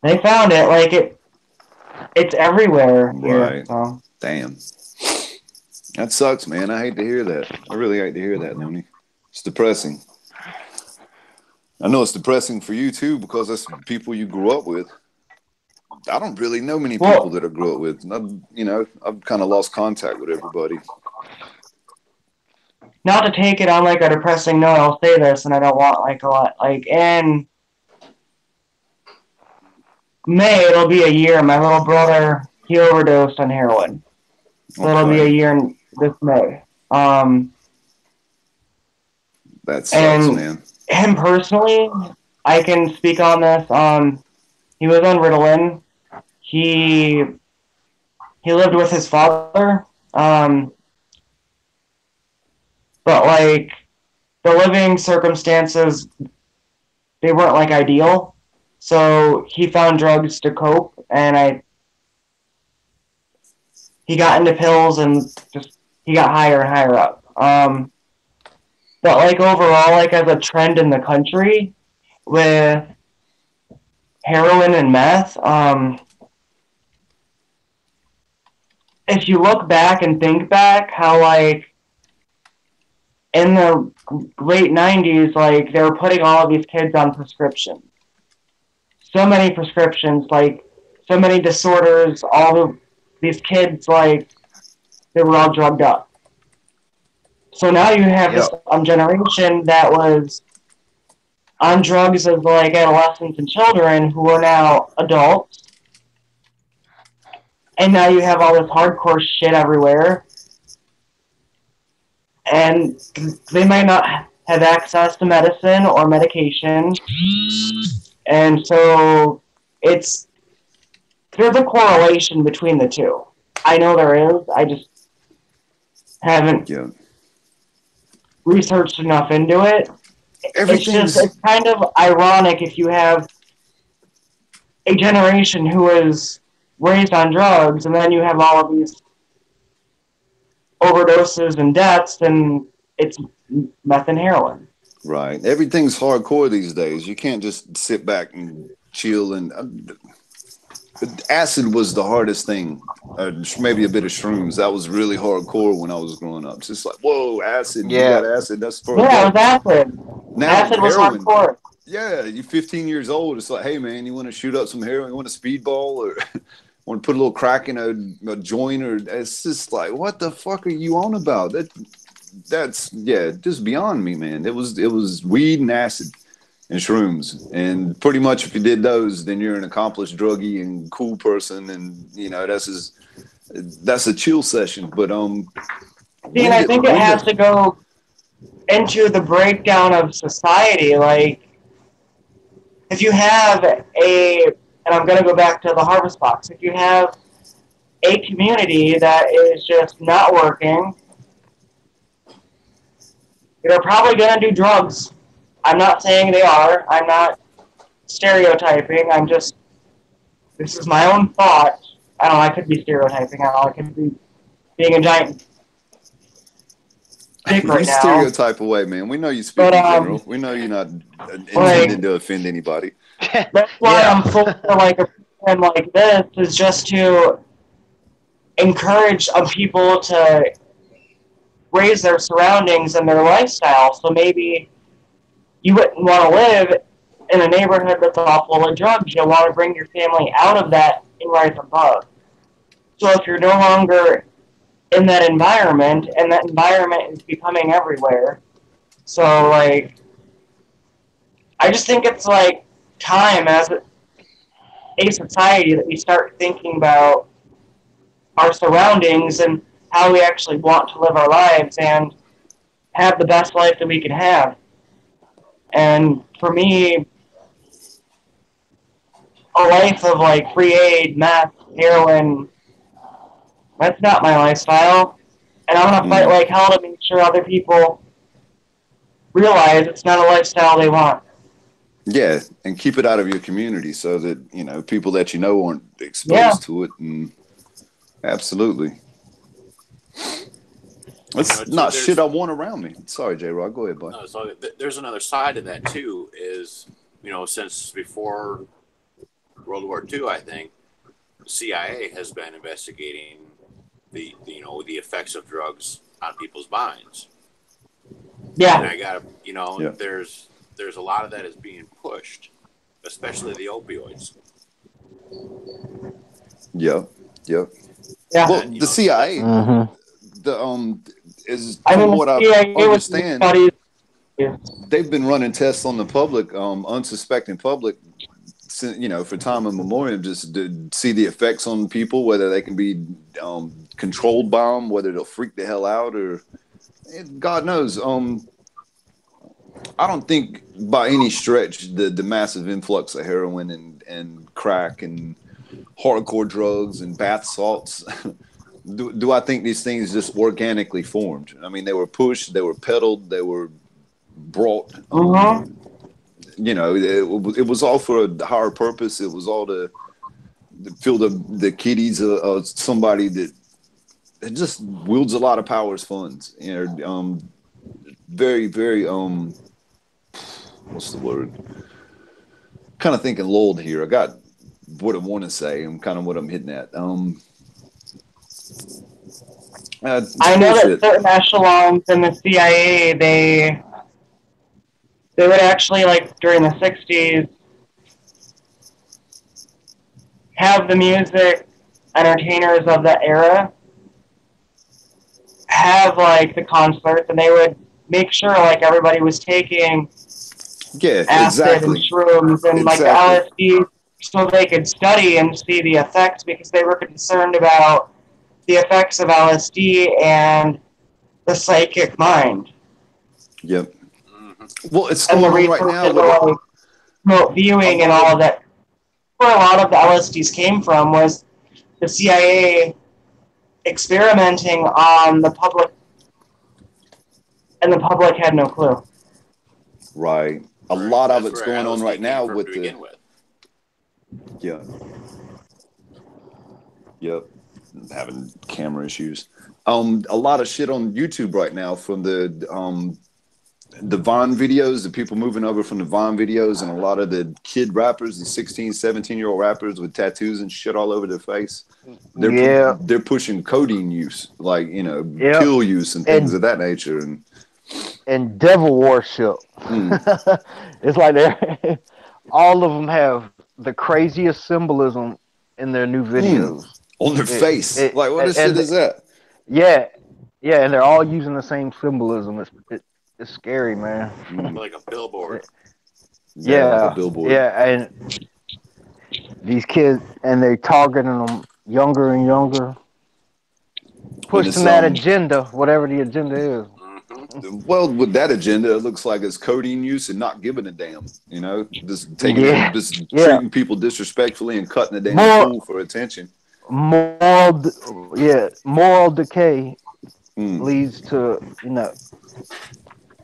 they found it. Like it's everywhere here. Right. So. Damn. That sucks, man. I hate to hear that. I really hate to hear that, Looney. It's depressing. I know it's depressing for you too, because that's people you grew up with. I don't really know many people that I grew up with. I've kind of lost contact with everybody. Not to take it on like a depressing note, I'll say this, and I don't want like a lot. Like in May, it'll be a year. My little brother, he overdosed on heroin. So it'll be a year in this May. That sucks, and man. Him personally, I can speak on this. He was on Ritalin. He lived with his father. But like the living circumstances, they weren't like ideal. So he found drugs to cope, and he got into pills and he got higher and higher up. But like overall, like as a trend in the country with heroin and meth, if you look back and think back how like in the late 90s, like they were putting all of these kids on prescriptions. So many prescriptions, like so many disorders, all of these kids, like they were all drugged up. So now you have this generation that was on drugs as like adolescents and children who are now adults. And now you have all this hardcore shit everywhere. And they might not have access to medicine or medication. And so there's a correlation between the two. I know there is. I just haven't researched enough into it. It's kind of ironic if you have a generation who is raised on drugs and then you have all of these overdoses and deaths, and it's meth and heroin. Right. Everything's hardcore these days. You can't just sit back and chill. And acid was the hardest thing. Maybe a bit of shrooms. That was really hardcore when I was growing up. It's just like, whoa, acid. Yeah. You got acid. That's for it was acid. Now, acid was heroin, hardcore. Yeah, you're 15 years old. It's like, hey, man, you want to shoot up some heroin? You want a speedball? Or want to put a little crack in a joint? Or it's just like, what the fuck are you on about? That's just beyond me, man. It was weed and acid and shrooms, and pretty much if you did those, then you're an accomplished druggie and cool person, and that's a chill session. But See, and I think it has to go into the breakdown of society. Like, if you have and I'm going to go back to the harvest box. If you have a community that is just not working, they're probably going to do drugs. I'm not saying they are. I'm not stereotyping. This is my own thought. I don't know, I could be stereotyping. I could be being a giant dick right now. You stereotype away, man. We know you speak in general. We know you're not intending to offend anybody. That's why I'm full for like a program like this, is just to encourage people to raise their surroundings and their lifestyle. So maybe you wouldn't want to live in a neighborhood that's all full of drugs. You'll want to bring your family out of that and rise above. So if you're no longer in that environment, and that environment is becoming everywhere, so like I just think it's like time as a society that we start thinking about our surroundings and how we actually want to live our lives and have the best life that we can have. And for me, a life of like free aid, meth, heroin, that's not my lifestyle. And I'm going to fight like hell to make sure other people realize it's not a lifestyle they want. Yeah, and keep it out of your community so that, you know, people that you know aren't exposed to it. And absolutely. That's not shit I want around me. Sorry, J-Rod. Go ahead, bud. No, so there's another side to that, too, is, you know, since before World War II, I think, the CIA has been investigating the effects of drugs on people's minds. Yeah. And I got to, you know, there's a lot of that is being pushed, especially the opioids. Yep. Yeah. Well, the CIA, is from what I understand, they've been running tests on the public, unsuspecting public, you know, for time immemorial, just to see the effects on people, whether they can be controlled by them, whether they'll freak the hell out, or God knows. I don't think by any stretch the massive influx of heroin and crack and hardcore drugs and bath salts. Do I think these things just organically formed? I mean, they were pushed, they were peddled, they were brought. You know, it was all for a higher purpose. It was all to fill the kiddies of somebody that just wields a lot of power as funds. You know, very, very what's the word? Kind of thinking lulled here. I got what I want to say and kind of what I'm hitting at. I know that certain echelons in the CIA, they would actually, like, during the 60s, have the music entertainers of the era have, like, the concerts, and they would make sure, like, everybody was taking acid and shrooms and, like, the LSD so they could study and see the effects because they were concerned about the effects of LSD and the psychic mind. Yep. Well, it's going on right now. Remote viewing and all of that. Where a lot of the LSDs came from was the CIA experimenting on the public, and the public had no clue. Right. A lot of it's going on right now with the. Yeah. Yep. Having camera issues. A lot of shit on YouTube right now from the Vine videos, the people moving over from the Vine videos, and a lot of the kid rappers, the 16, 17-year-old rappers with tattoos and shit all over their face. They're pushing codeine use, like, you know, pill use and things of that nature, and devil worship. It's like all of them have the craziest symbolism in their new videos. On their face. Like, what shit is that? Yeah, and they're all using the same symbolism. It's scary, man. Like a billboard. A billboard. Yeah, and these kids, and they're targeting them younger and younger. Pushing that agenda, whatever the agenda is. Well, with that agenda, it looks like it's codeine use and not giving a damn. You know, just treating people disrespectfully and cutting the damn fool for attention. Moral decay leads to, you know.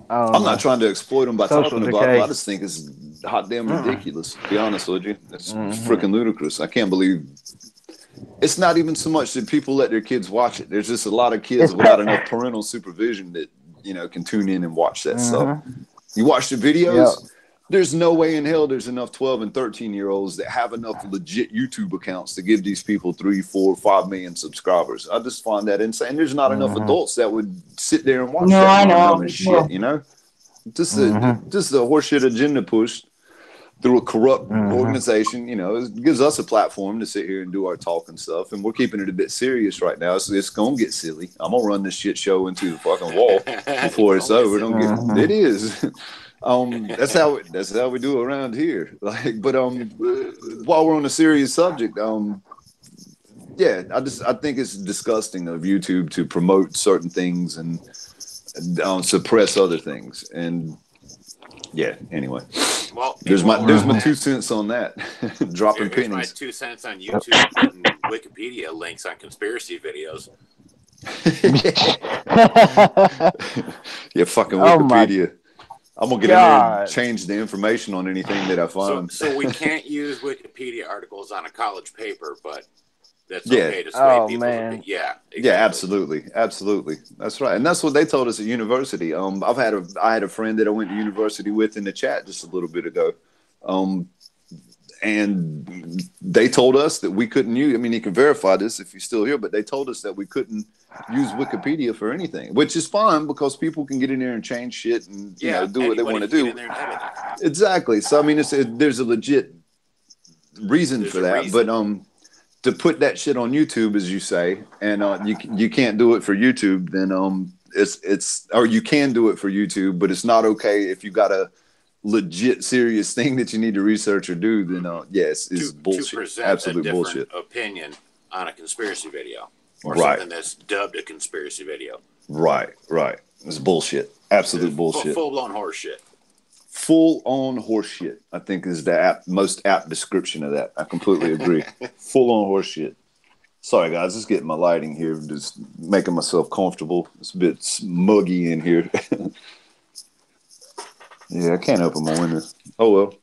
I'm not trying to exploit them by talking about it. I just think it's hot damn ridiculous, to be honest with you. It's freaking ludicrous. I can't believe it's not even so much that people let their kids watch it. There's just a lot of kids without enough parental supervision that, you know, can tune in and watch that stuff. You watch the videos, there's no way in hell there's enough 12 and 13-year-olds that have enough legit YouTube accounts to give these people 3, 4, 5 million subscribers. I just find that insane. There's not enough adults that would sit there and watch that shit, you know? Just the horseshit agenda push through a corrupt organization, you know, it gives us a platform to sit here and do our talk and stuff. And we're keeping it a bit serious right now, so it's going to get silly. I'm going to run this shit show into the fucking wall before it's over. It is. That's how we do around here. Like, but while we're on a serious subject, yeah, I think it's disgusting of YouTube to promote certain things and suppress other things. And yeah, anyway, Well, there's my 2 cents on that. Dropping here's my pennies. 2 cents on YouTube and Wikipedia links on conspiracy videos. Yeah, fucking Oh my Wikipedia. I'm gonna get in there and change the information on anything that I find. So we can't use Wikipedia articles on a college paper, but that's Yeah. okay to sway Oh, people's man. opinion. Yeah, exactly. Yeah, absolutely. That's right, and that's what they told us at university. I had a friend that I went to university with in the chat just a little bit ago, and they told us that we couldn't use. I mean, you can verify this if you're still here, but they told us that we couldn't use Wikipedia for anything, which is fine because people can get in there and change shit and do what they want to do. Exactly. So I mean, there's a legit reason for that, but to put that shit on YouTube, as you say, and you can't do it for YouTube, then or you can do it for YouTube, but it's not okay if you got a legit serious thing that you need to research or do. Then yes, it's bullshit. To present Absolute a different bullshit opinion on a conspiracy video or Right. something that's dubbed a conspiracy video. Right. It's bullshit. Absolute bullshit. Full blown horse shit. Full on horseshit, I think, is the most apt description of that. I completely agree. Full on horseshit. Sorry, guys, just getting my lighting here, just making myself comfortable. It's a bit muggy in here. Yeah, I can't open my window. Oh well.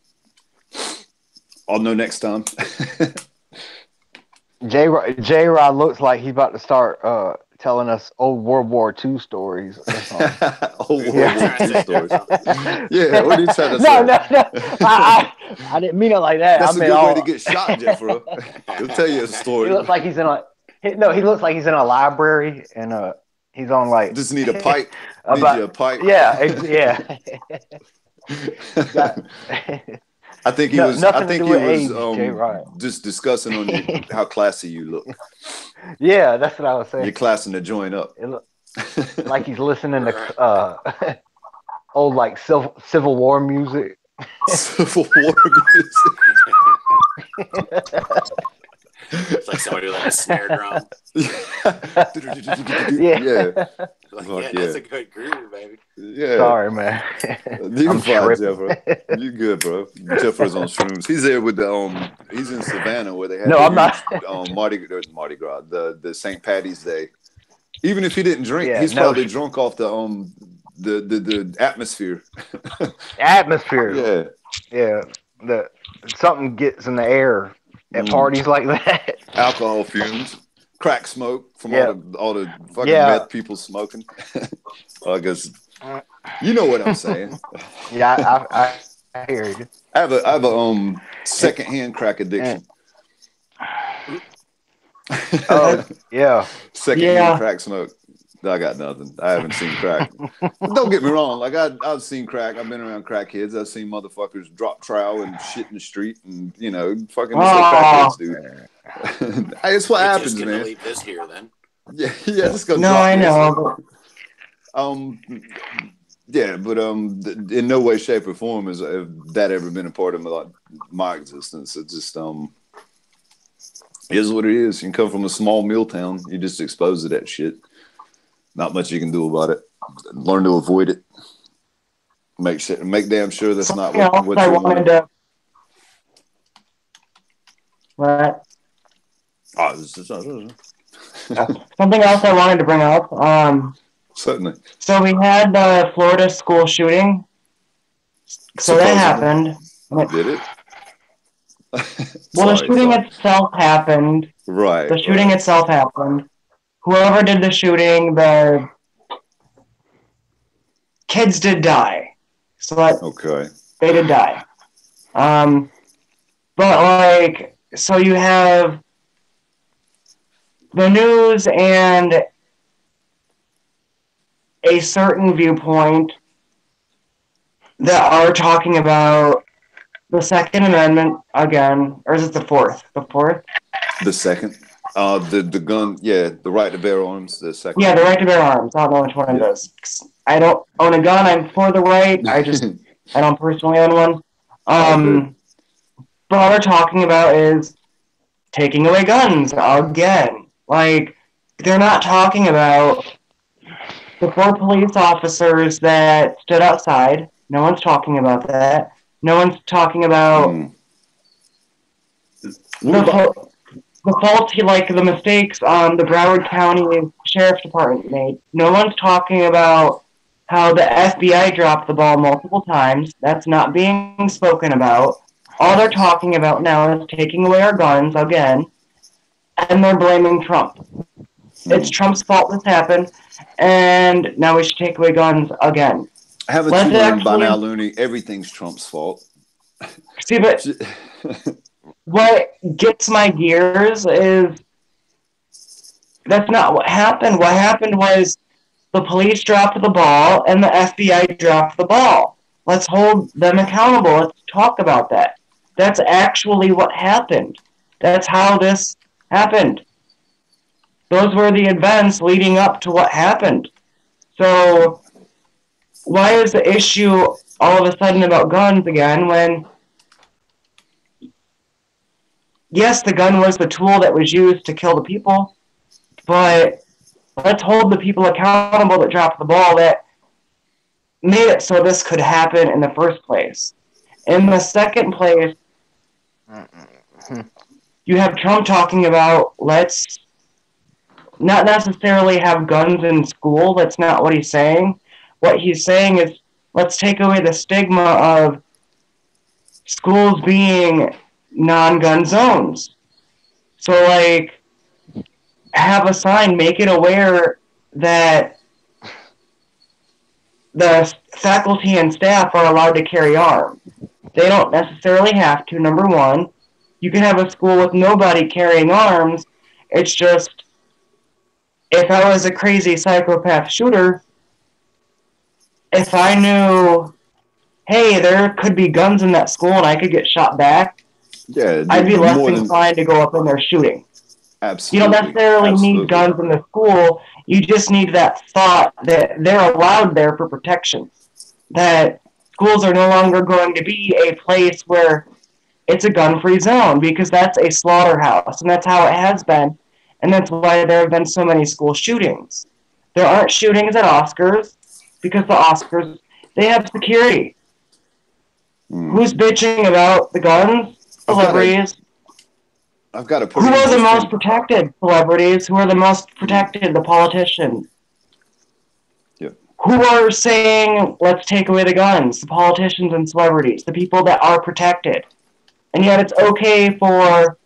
I'll know next time. J-Rod looks like he's about to start telling us old World War II stories. Old World War II stories. Yeah, what are you trying to say? No. I didn't mean it like that. That's I mean, a good way to get shot, Jeffro. He'll tell you a story. He looks like he's in a library and he's on like. Just need a pipe. Need you a pipe. Yeah. I think he was just discussing on you how classy you look. Yeah, that's what I was saying. You're classing the joint up. It look like he's listening to old like Civil War music. Civil War music. It's like somebody with like a snare drum. Yeah. Like, that's a good groove, baby. Yeah. Sorry, man. You fine, Jeffro. You good, bro. Jeffro's on shrooms. He's there with he's in Savannah where they had I'm not. Mardi Gras, the St. Patty's Day. Even if he didn't drink, he's probably drunk off the atmosphere. Atmosphere. Yeah. Something gets in the air at parties like that. Alcohol fumes, crack smoke from all the fucking meth people smoking. I guess you know what I'm saying. Yeah, I hear you. I have a secondhand crack addiction. Oh yeah, secondhand crack smoke. I got nothing. I haven't seen crack. Don't get me wrong. Like I've seen crack. I've been around crackheads. I've seen motherfuckers drop trowel and shit in the street, and fucking crackheads, dude. It's what happens, man. Leave this here, then. Yeah. Let's go. No, I know. Yeah, but in no way, shape, or form has that ever been a part of my existence. It just is what it is. You come from a small mill town. You just exposed to that shit. Not much you can do about it. Learn to avoid it. Make damn sure that's not what you want. What? Oh, something else I wanted to bring up. Certainly. So we had the Florida school shooting. So that happened. Did it? Well, the shooting itself happened. Right. The shooting itself happened. Whoever did the shooting, the kids did die. So they did die. But so you have the news and a certain viewpoint that are talking about the Second Amendment again, or is it the Fourth? The Fourth? The second. The gun, the right to bear arms, the second. Yeah, the right to bear arms. I don't know which one it is. I don't own a gun. I'm for the right. I just I don't personally own one. Okay. But all they're talking about is taking away guns again. Like, they're not talking about the 4 police officers that stood outside. No one's talking about that. No one's talking about What about? the faulty, like the mistakes the Broward County Sheriff's Department made. No one's talking about how the FBI dropped the ball multiple times. That's not being spoken about. All they're talking about now is taking away our guns again, and they're blaming Trump. It's Trump's fault this happened, and now we should take away guns again. Haven't you learned by now, Looney? Everything's Trump's fault. See, but what gets my gears is that's not what happened. What happened was the police dropped the ball and the FBI dropped the ball. Let's hold them accountable. Let's talk about that. That's actually what happened. That's how this happened. Those were the events leading up to what happened. So why is the issue all of a sudden about guns again when, yes, the gun was the tool that was used to kill the people, but let's hold the people accountable that dropped the ball that made it so this could happen in the first place. In the second place, you have Trump talking about let's not necessarily have guns in school. That's not what he's saying. What he's saying is let's take away the stigma of schools being non-gun zones. So, like, have a sign, make it aware that the faculty and staff are allowed to carry arms. They don't necessarily have to, number one. You can have a school with nobody carrying arms. It's just, if I was a crazy psychopath shooter, if I knew, hey, there could be guns in that school and I could get shot back, I'd be less inclined to go up in there shooting. Absolutely. You don't necessarily need guns in the school. You just need that thought that they're allowed there for protection. That schools are no longer going to be a place where it's a gun-free zone because that's a slaughterhouse, and that's how it has been, and that's why there have been so many school shootings. There aren't shootings at Oscars because the Oscars, they have security. Who's bitching about the guns? Celebrities. I've got a Who are the most protected celebrities? Who are the most protected? The politicians. Yeah. Who are saying, let's take away the guns? The politicians and celebrities. The people that are protected. And yet it's okay for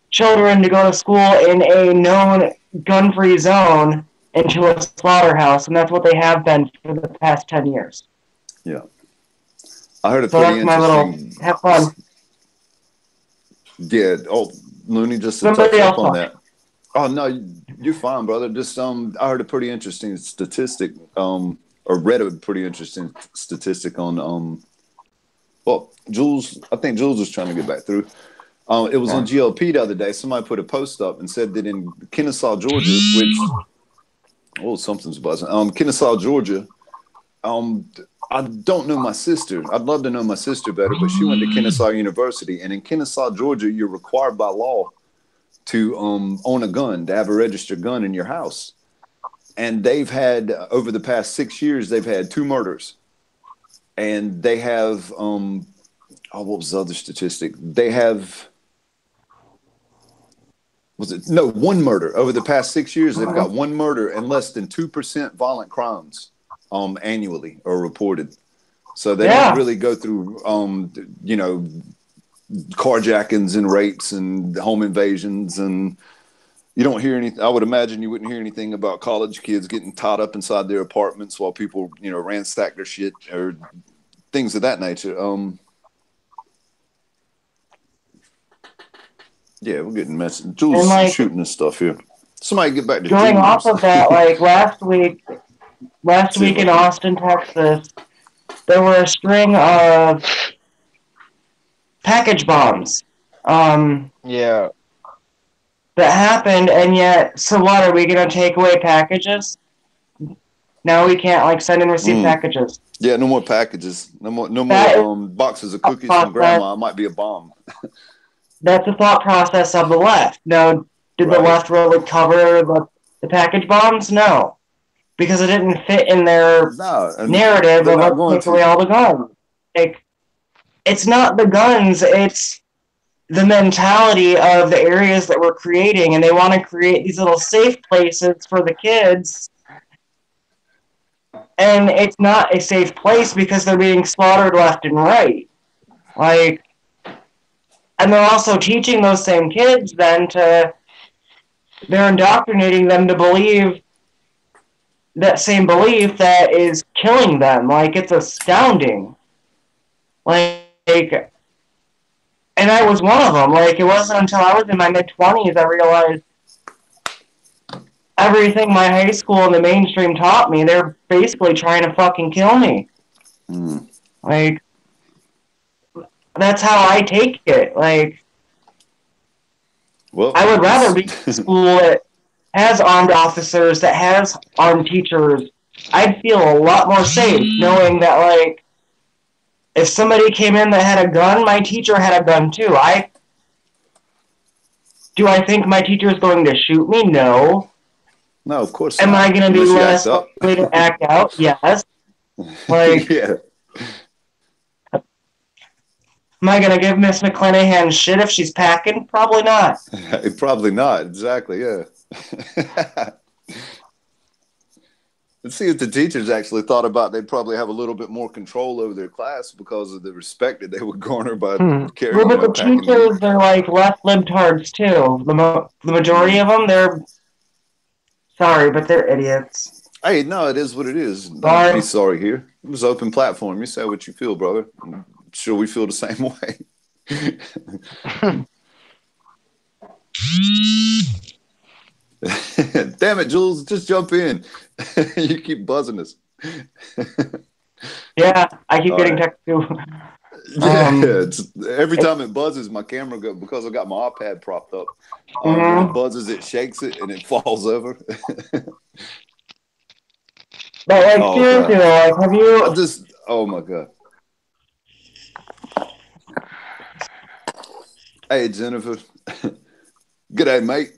children to go to school in a known gun-free zone into a slaughterhouse. And that's what they have been for the past 10 years. Yeah. I heard a pretty interesting... that's my little... Have fun. Yeah. Oh, Looney, just to touch up on that. Oh, no, you're fine, brother. Just I heard a pretty interesting statistic, or read a pretty interesting statistic on well, Jules, I think Jules was trying to get back through. It was on GLP the other day. Somebody put a post up and said that in Kennesaw, Georgia, which something's buzzing. Kennesaw, Georgia. I don't know my sister. I'd love to know my sister better, but she went to Kennesaw University, and in Kennesaw, Georgia, you're required by law to own a gun, to have a registered gun in your house. And they've had, over the past 6 years, they've had 2 murders. And they have, what was the other statistic? They have, 1 murder. Over the past 6 years, they've got 1 murder and less than 2% violent crimes annually are reported. So they don't really go through, carjackings and rapes and home invasions, and you don't hear anything. I would imagine you wouldn't hear anything about college kids getting tied up inside their apartments while people, ransack their shit or things of that nature. Yeah, we're getting messy. Jules is shooting this stuff here. Somebody get back to going off of that. Like last week in Austin, Texas, there were a string of package bombs. Yeah. That happened, and yet, so what, are we going to take away packages? Now we can't like send and receive packages. Yeah, no more packages. No more boxes of cookies from process. grandma. It might be a bomb. That's the thought process of the left. Now, did the left really cover the package bombs? No. Because it didn't fit in their narrative of let's take away all the guns. Like, it's not the guns, it's the mentality of the areas that we're creating, and they want to create these little safe places for the kids. And it's not a safe place because they're being slaughtered left and right. Like, and they're also teaching those same kids then they're indoctrinating them to believe that same belief that is killing them. Like, it's astounding. Like, and I was one of them. Like, it wasn't until I was in my mid-20s I realized everything my high school and the mainstream taught me, they're basically trying to fucking kill me. Like, that's how I take it. Like, I would rather be in a school that has armed officers, that has armed teachers. I'd feel a lot more safe knowing that, like, if somebody came in that had a gun, my teacher had a gun too. Do I think my teacher is going to shoot me? No. No, of course not. Am I going to be less likely to act out? Yes. Like, yeah. Am I going to give Miss McClanahan shit if she's packing? Probably not. Probably not. Exactly, yeah. Let's see if the teachers actually thought about they'd probably have a little bit more control over their class because of the respect that they would garner by carrying but the teachers, they're like left libtards too. The majority of them, they're sorry, but they're idiots. Hey, no, it is what it is. Don't be sorry here. It was an open platform. You say what you feel, brother. I'm sure we feel the same way. Damn it, Jules, just jump in. You keep buzzing us. Yeah, I keep getting text too. Yeah, every time it buzzes, my camera goes, because I got my iPad propped up. When it buzzes, it shakes it and it falls over. But like seriously, like, have you? Oh my god. Hey, Jennifer. Good day, mate.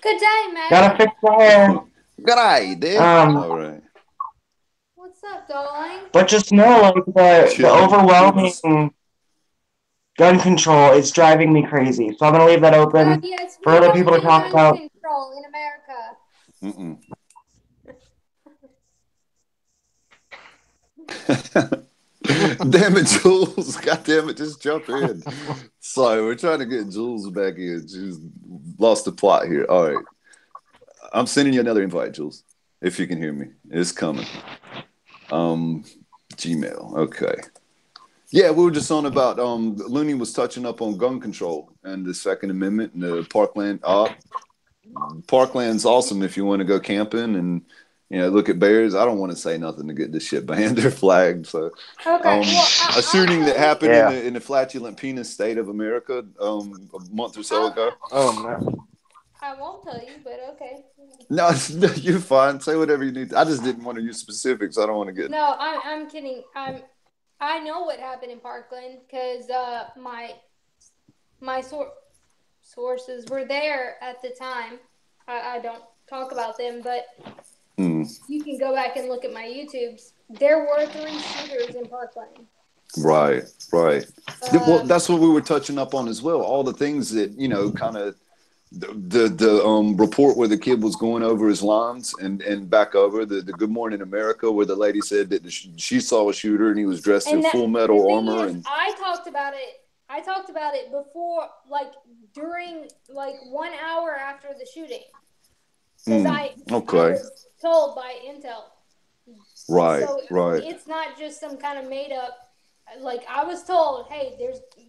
Good day, mate. Gotta fix the hair. Good day, dude. All right. What's up, darling? But just know, like, the overwhelming gun control is driving me crazy. So I'm gonna leave that open for other people to talk about. Gun control in America. Damn it, Jules. God damn it, just jump in. Sorry, we're trying to get Jules back in. She's lost the plot here. All right. I'm sending you another invite, Jules, if you can hear me. It's coming. Gmail. Okay. Yeah, we were just on about Looney was touching up on gun control and the Second Amendment and the Parkland. Parkland's awesome if you want to go camping and look at bears. I don't want to say nothing to get this shit banned or flagged. So, a shooting that happened in the flatulent penis state of America a month or so ago. Oh no. I won't tell you, but okay. No, you're fine. Say whatever you need. I just didn't want to use specifics. I don't want to get. No, I'm kidding. I know what happened in Parkland because my sources were there at the time. I don't talk about them, but you can go back and look at my YouTubes. There were 3 shooters in Parkland. Right. Well, that's what we were touching up on as well. All the things that kind of. The report where the kid was going over his lines and back over the Good Morning America where the lady said that she saw a shooter and he was dressed in full metal armor. And I talked about it before, like during 1 hour after the shooting. Because I was told by Intel. Right. It's not just some kind of made up. Like I was told, hey,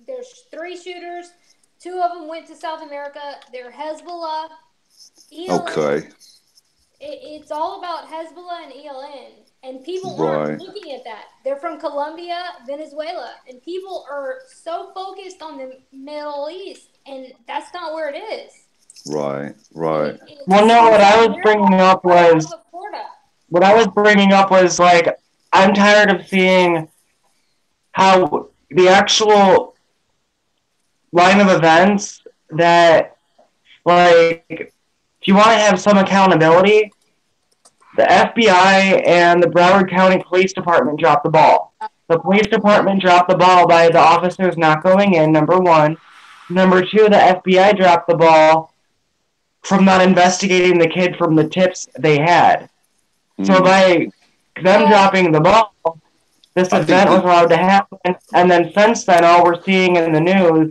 there's 3 shooters. 2 of them went to South America. They're Hezbollah, ELN. Okay. It's all about Hezbollah and ELN. And people aren't looking at that. They're from Colombia, Venezuela. And people are so focused on the Middle East. And that's not where it is. Right. Well, no, what I was bringing up was... what I was bringing up was like, I'm tired of seeing how the actual line of events that, like, if you want to have some accountability, the FBI and the Broward County Police Department dropped the ball. The police department dropped the ball by the officers not going in, number one. Number two, the FBI dropped the ball from not investigating the kid from the tips they had. So by them dropping the ball, this event was allowed to happen. And then since then, all we're seeing in the news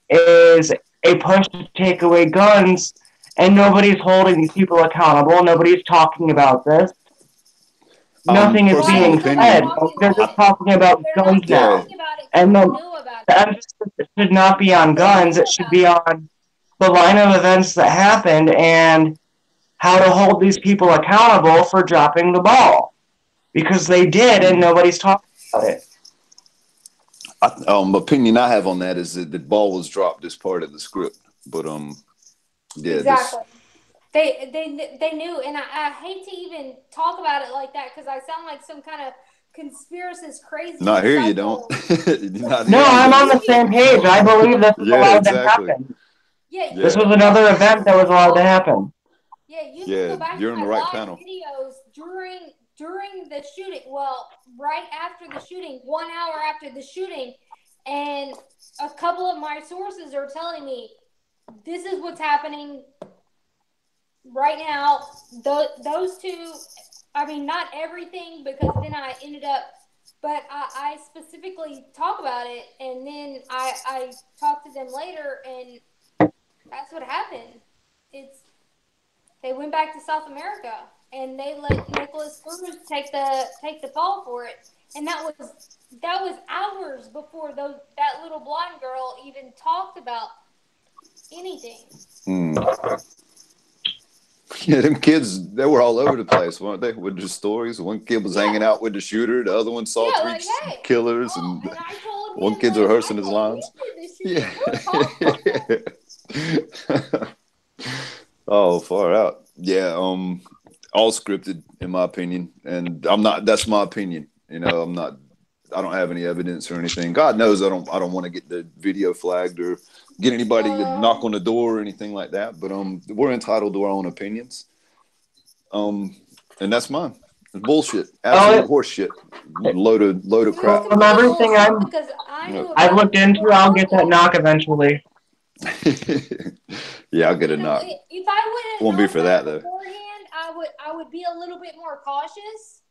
is a push to take away guns, and nobody's holding these people accountable. Nobody's talking about this. Nothing is being said. They're just talking about guns now. And then the emphasis should not be on guns. It should be on the line of events that happened and how to hold these people accountable for dropping the ball. Because they did, and nobody's talking about it. Opinion I have on that is that the ball was dropped as part of the script. But yeah, exactly. They knew, and I hate to even talk about it like that because I sound like some kind of conspiracist crazy. Not here, you don't. No, I'm on the same page. I believe this was allowed to happen. Yeah, this was another event that was allowed to happen. Yeah, you can go back you're to in my the right live panel. videos during the shooting. Well, right after the shooting, 1 hour after the shooting, and a couple of my sources are telling me this is what's happening right now. Those two, I mean, not everything, because then I ended up, but I specifically talk about it, and then I talked to them later, and that's what happened. They went back to South America, and they let Nicholas Cruz take the fall for it, and that was hours before that little blonde girl even talked about anything. Yeah, them kids, they were all over the place, weren't they? With their stories. One kid was hanging out with the shooter. The other one saw three killers. And I told one him, kid's rehearsing his lines. Yeah. Oh, far out. Yeah, all scripted, in my opinion. And that's my opinion. You know, I don't have any evidence or anything. God knows I don't want to get the video flagged or get anybody to knock on the door or anything like that. But we're entitled to our own opinions. And that's mine. It's bullshit. Absolute horse shit. Load of crap. From everything I've looked into, I'll get that knock eventually. Yeah, I'll get a knock. If I won't be for that though. Beforehand, I would be a little bit more cautious.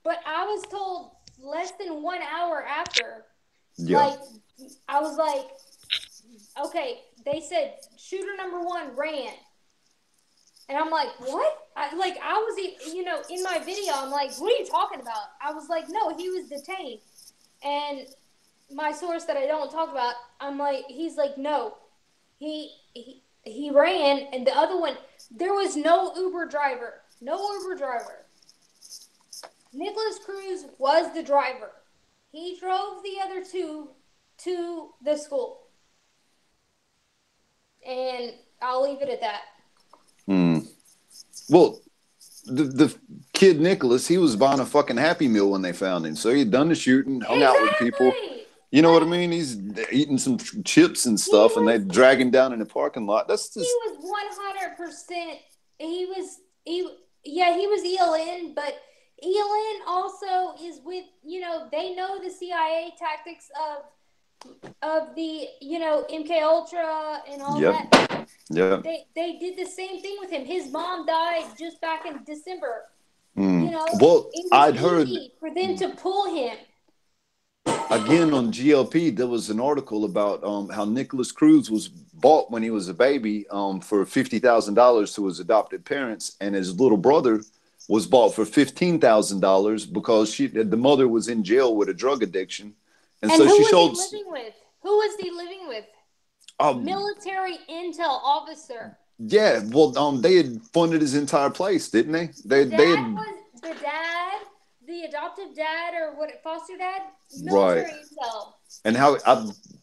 But I was told less than 1 hour after. Yeah. Like, I was like, okay, they said shooter number 1 ran. And I'm like, what? I was, in my video, I'm like, what are you talking about? I was like, no, he was detained. And my source that I don't talk about, I'm like, he's like, no, he ran. And the other one, there was no Uber driver. Nicholas Cruz was the driver. He drove the other two to the school. And I'll leave it at that. Well, the kid Nicholas, he was buying a fucking Happy Meal when they found him. So he'd done the shooting, hung out with people. You know what I mean? He's eating some chips and stuff, and they drag him down in the parking lot. That's just... He was 100%. He was ELN, but ELN also is with, they know the CIA tactics of the, MK Ultra and all that. Yeah. They did the same thing with him. His mom died just back in December. Well, I'd heard for them to pull him. Again, on GLP, there was an article about how Nicholas Cruz was bought when he was a baby for $50,000 to his adopted parents, and his little brother was bought for $15,000 because the mother was in jail with a drug addiction, and so who she was sold. He living with? Who was he living with? Military intel officer. Yeah, well, they had funded his entire place, didn't they? The adoptive dad, or foster dad, military intel. And how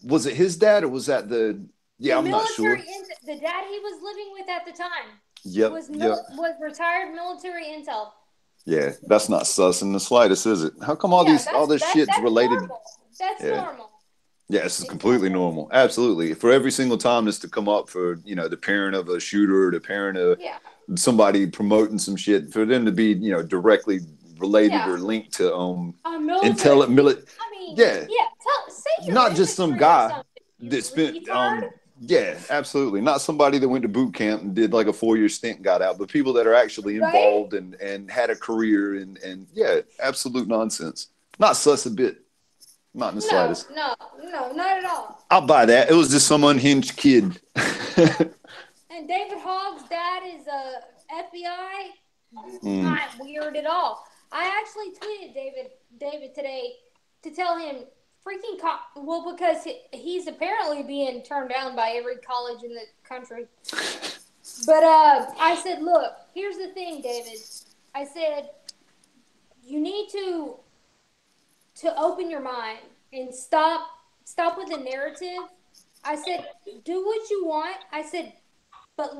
was it? His dad, or was that the? Yeah, I'm not sure. The dad he was living with at the time. Yep. Was retired military intel. Yeah, that's not sus in the slightest, is it? How come all this shit's related? Normal. That's Yeah. normal. Yeah, it's completely normal. Absolutely. For every single time this to come up for, you know, the parent of a shooter, the parent of somebody promoting some shit, for them to be, you know, directly related or linked to military. Yeah. Say you're Not just some guy that spent retard. yeah, absolutely. Not somebody that went to boot camp and did like a 4-year stint and got out, but people that are actually involved and had a career and yeah, absolute nonsense. Not sus a bit. Not in the slightest. No, not at all. I'll buy that. It was just some unhinged kid. And David Hogg's dad is a FBI. Not weird at all. I actually tweeted David today to tell him because he's apparently being turned down by every college in the country. But I said, look, here's the thing, David. I said, you need to open your mind and stop with the narrative. I said, do what you want. I said, but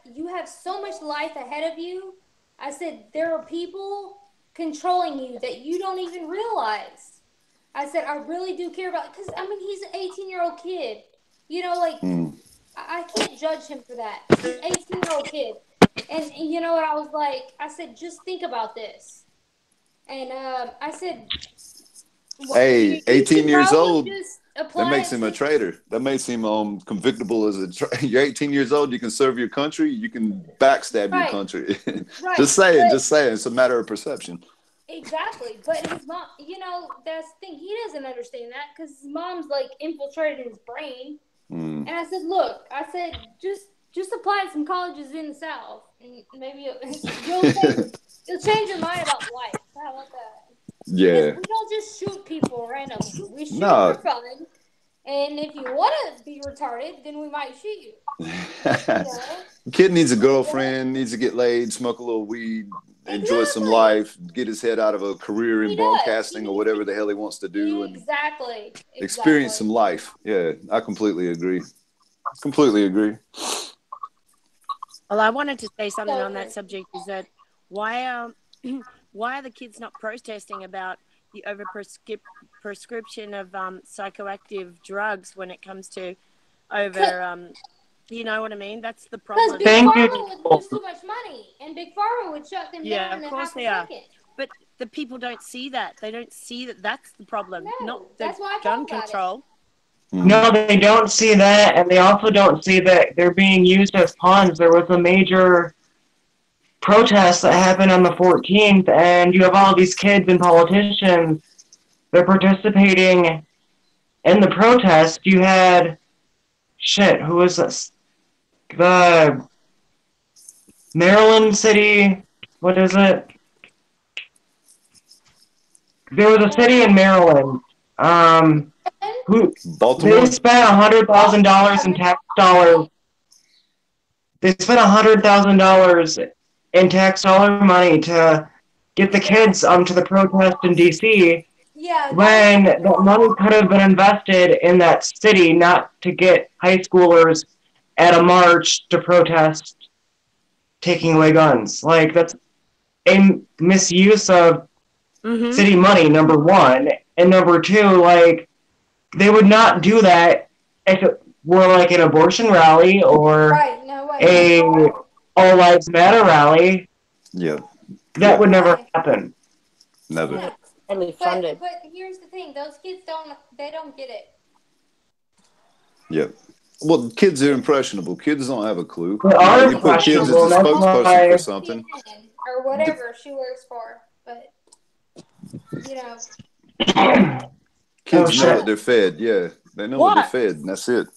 you have so much life ahead of you. I said, there are people controlling you that you don't even realize. I said, I really do care about, because, I mean, he's an 18-year-old kid. You know, like, I can't judge him for that. He's an 18-year-old kid. And you know what, I said, just think about this. And I said, hey, 18 years old, that makes him a to traitor. That makes him convictable as a you're 18 years old, you can serve your country, you can backstab your country. Just saying, it's a matter of perception. Exactly. But his mom, you know, that's the thing, he doesn't understand that because his mom's like infiltrated his brain. And I said, look, just apply to some colleges in the South and maybe you'll change your mind about life. How about that? Yeah. We don't just shoot people randomly. We shoot for fun. And if you want to be retarded, then we might shoot you. You know? Kid needs a girlfriend, needs to get laid, smoke a little weed, enjoy some life, get his head out of a career in broadcasting or whatever the hell he wants to do. Exactly. Experience some life. Yeah, I completely agree. Well, I wanted to say something on that subject, is that why are the kids not protesting about the prescription of psychoactive drugs when it comes to you know what I mean? That's the problem. Because Big Pharma would lose too much money, and Big Pharma would shut them down in half a second. But the people don't see that. They don't see that that's the problem, not the why I gun control. No, they don't see that, and they also don't see that they're being used as pawns. There was a major protest that happened on the 14th, and you have all these kids and politicians. They're participating in the protest. You had, who was this? The Maryland city, what is it? There was a city in Maryland. Baltimore? They spent $100,000 in tax dollars. They spent $100,000 in tax dollar money to get the kids to the protest in D.C. When that money could have been invested in that city, not to get high schoolers at a march to protest taking away guns. Like, that's a misuse of city money, number one. And number two, like, they would not do that if it were like an abortion rally or a All Lives Matter rally. Yeah. That would never happen. Never. Yeah. Funded. But here's the thing, those kids don't get it. Yeah. Well, kids are impressionable. Kids don't have a clue. They are you put kids as a impressionable. spokesperson for something. Or whatever she works for. But, you know. Kids know what they're fed. Yeah. They know what they're fed, and that's it.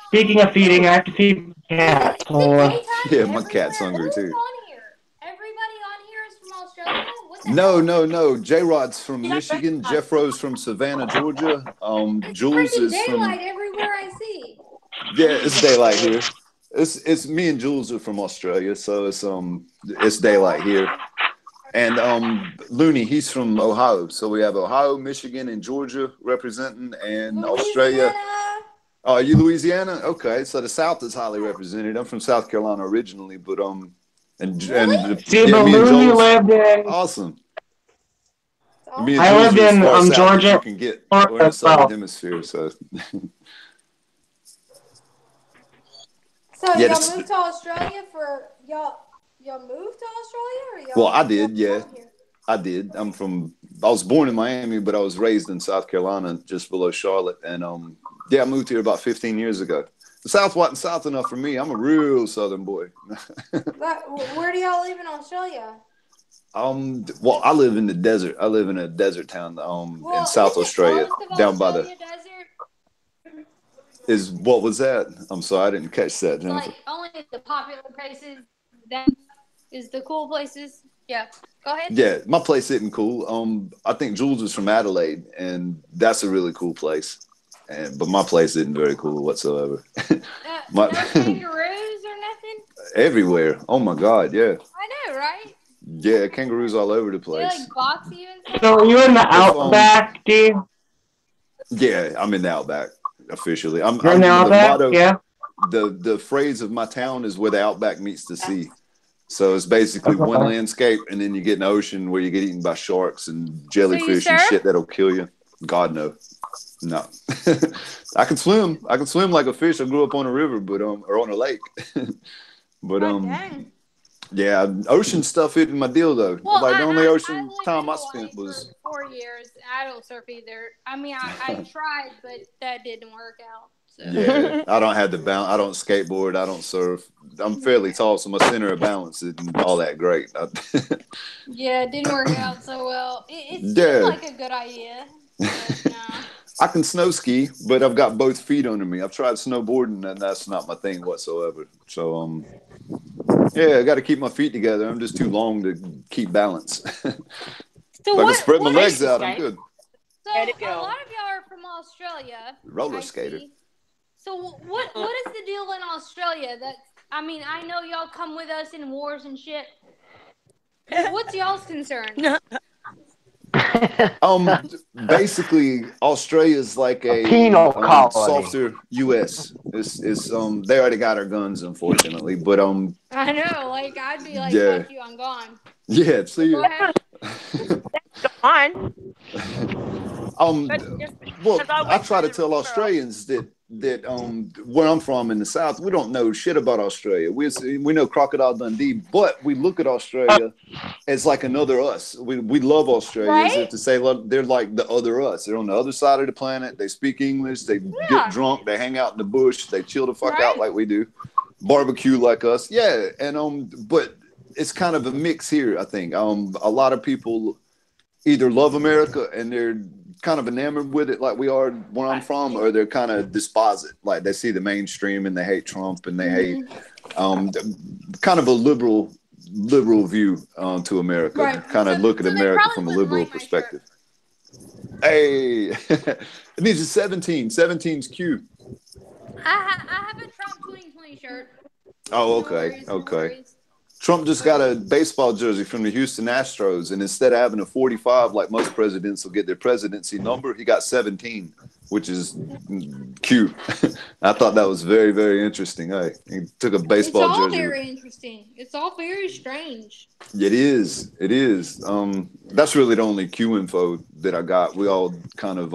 Speaking of feeding, I have to feed cats. Yeah, my cat's hungry too. Everybody on here is from Australia? No. J-Rod's from Michigan. Jeff Rose from Savannah, Georgia. Jules is from daylight everywhere I see. Yeah, it's daylight here. It's me and Jules are from Australia, so it's daylight here. And Looney, he's from Ohio. So we have Ohio, Michigan, and Georgia representing, and Australia. Oh, are you Louisiana? Okay, so the South is highly represented. I'm from South Carolina originally, but and See, yeah, but me and Looney Joel's lived in. awesome. It's all Me and I Jules lived are as in far south as you Georgia, can get. Florida We're in the as well. southern hemisphere, so So yeah. y'all moved to Australia for y'all. Y'all moved to Australia, or Well, y'all? I did, Y'all yeah. from here? I did. I was born in Miami, but I was raised in South Carolina, just below Charlotte. And yeah, I moved here about 15 years ago. The South wasn't south enough for me. I'm a real Southern boy. Where do y'all live in Australia? Well, I live in the desert. I live in a desert town in Well, South isn't Australia, most of down by the. Australia desert? What was that? I'm sorry, I didn't catch that, Jennifer. Like only the popular places that is the cool places. Yeah, go ahead. Yeah, my place isn't cool. I think Jules is from Adelaide, and that's a really cool place. But my place isn't very cool whatsoever. No kangaroos or nothing. Everywhere. Oh my God, yeah. I know, right? Yeah, kangaroos all over the They place. like box you and stuff. So are you in the outback, D? Yeah, I'm in the outback officially. You're in the The outback, motto, yeah. the phrase of my town is where the outback meets the sea. So it's basically Okay. one landscape, and then you get an ocean where you get eaten by sharks and So you jellyfish and surf? shit that'll kill you. God no, no. I can swim. I can swim like a fish. I grew up on a river, but or on a lake. But God dang. yeah, ocean stuff isn't my deal though. Well, Like the only I ocean lived time in I Hawaii spent was. for 4 years. I don't surf either. I mean, I tried, but that didn't work out. So. Yeah, I don't have the balance. I don't skateboard. I don't surf. I'm fairly tall, so my center of balance isn't all that great. Yeah, it didn't work out so well. It seemed Yeah. like a good idea, but no. I can snow ski, but I've got both feet under me. I've tried snowboarding, and that's not my thing whatsoever. So, yeah, I got to keep my feet together. I'm just too long to keep balance. So If I can spread my legs out, I'm Okay. good. So Let it a go. lot of y'all are from Australia. Roller I skater. see. So what is the deal in Australia? I mean, I know y'all come with us in wars and shit. What's y'all's concern? Basically, Australia is like a penal colony. softer U.S. It's they already got our guns, unfortunately, but I know, like I'd be like, yeah. fuck you, I'm gone. yeah. See, Go ahead. Fine. well, Because I I went try to through the tell rigmarole. Australians that where I'm from in the South, we don't know shit about Australia. We know Crocodile Dundee, but we look at Australia as like another us. We love Australia as if Right? to say, look, they're like the other us. They're on the other side of the planet. They speak English. They Yeah. get drunk. They hang out in the bush. They chill the fuck out Right. like we do. Barbecue like us. Yeah, and but it's kind of a mix here. I think a lot of people either love America and they're kind of enamored with it like we are where I'm from, or they're kind of despise it. Like they see the mainstream and they hate Trump and they hate kind of a liberal view to America. Right. Kind of look at they America probably from a wouldn't liberal like my perspective. Hey, it needs a 17. 17's cute. I have a Trump 2020 shirt. Oh, No okay. worries, no Okay. worries. Trump just got a baseball jersey from the Houston Astros, and instead of having a 45 like most presidents will get their presidency number, he got 17, which is cute. I thought that was very, very interesting. Hey, he took a baseball It's all jersey. very interesting. It's all very strange. It is. It is. That's really the only Q info that I got. We all kind of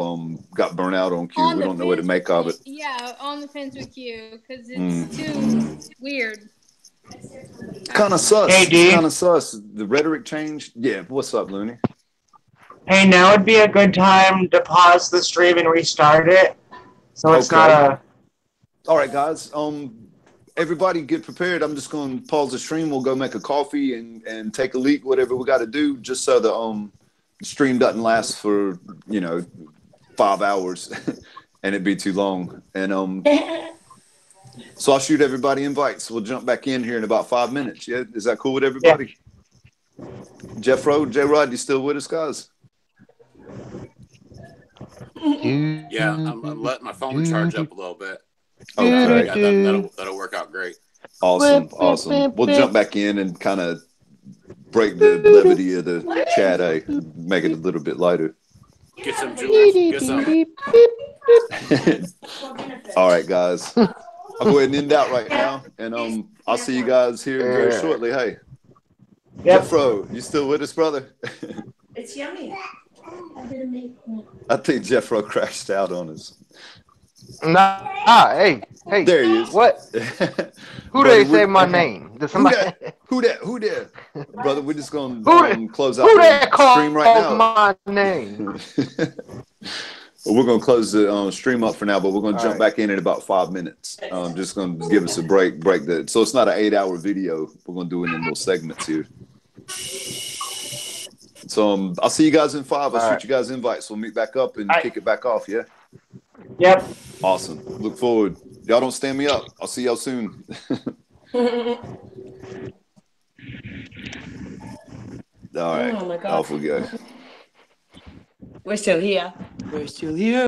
got burnt out on Q. We don't know what to make of it. Yeah, on the fence with you because it's too weird. Kind of sus. Hey, It's D. kind of sus. The rhetoric changed. Yeah. What's up, Looney? Hey, now would be a good time to pause the stream and restart it. So it's not a. All right, guys. Everybody get prepared. I'm just going to pause the stream. We'll go make a coffee and take a leak, whatever we got to do, just so the stream doesn't last for 5 hours and it'd be too long. And so I'll shoot everybody invites. We'll jump back in here in about 5 minutes. Yeah, is that cool with everybody? Yeah. Jeff Rode, J Rod, you still with us, guys? Yeah, I'm letting my phone charge up a little bit. Okay. Yeah, that'll work out great. Awesome. We'll jump back in and kind of break the levity of the chat, make it a little bit lighter. Get some, Jules. Get some. All right, guys. I'll go ahead and end out right now, and I'll see you guys here very shortly. Hey. Yep. Jeffro, you still with us, brother? It's yummy. I think Jeffro crashed out on us. Nah, hey, There he is. What? Who Buddy, they say my name? Did Who somebody? that? Who there? Brother, we're just going Who to close out Who the that stream right called now. my name? Well, we're going to close the stream up for now, but we're going to jump right. back in about 5 minutes. Just going to give us a break that. So it's not an 8-hour video. We're going to do it in little segments here. So I'll see you guys in 5. I'll shoot you guys invites. We'll meet back up and kick it back off, yeah? Yep. Awesome. Look forward. Y'all don't stand me up. I'll see y'all soon. All right. Oh my God. Off we go. We're still here. We're still here.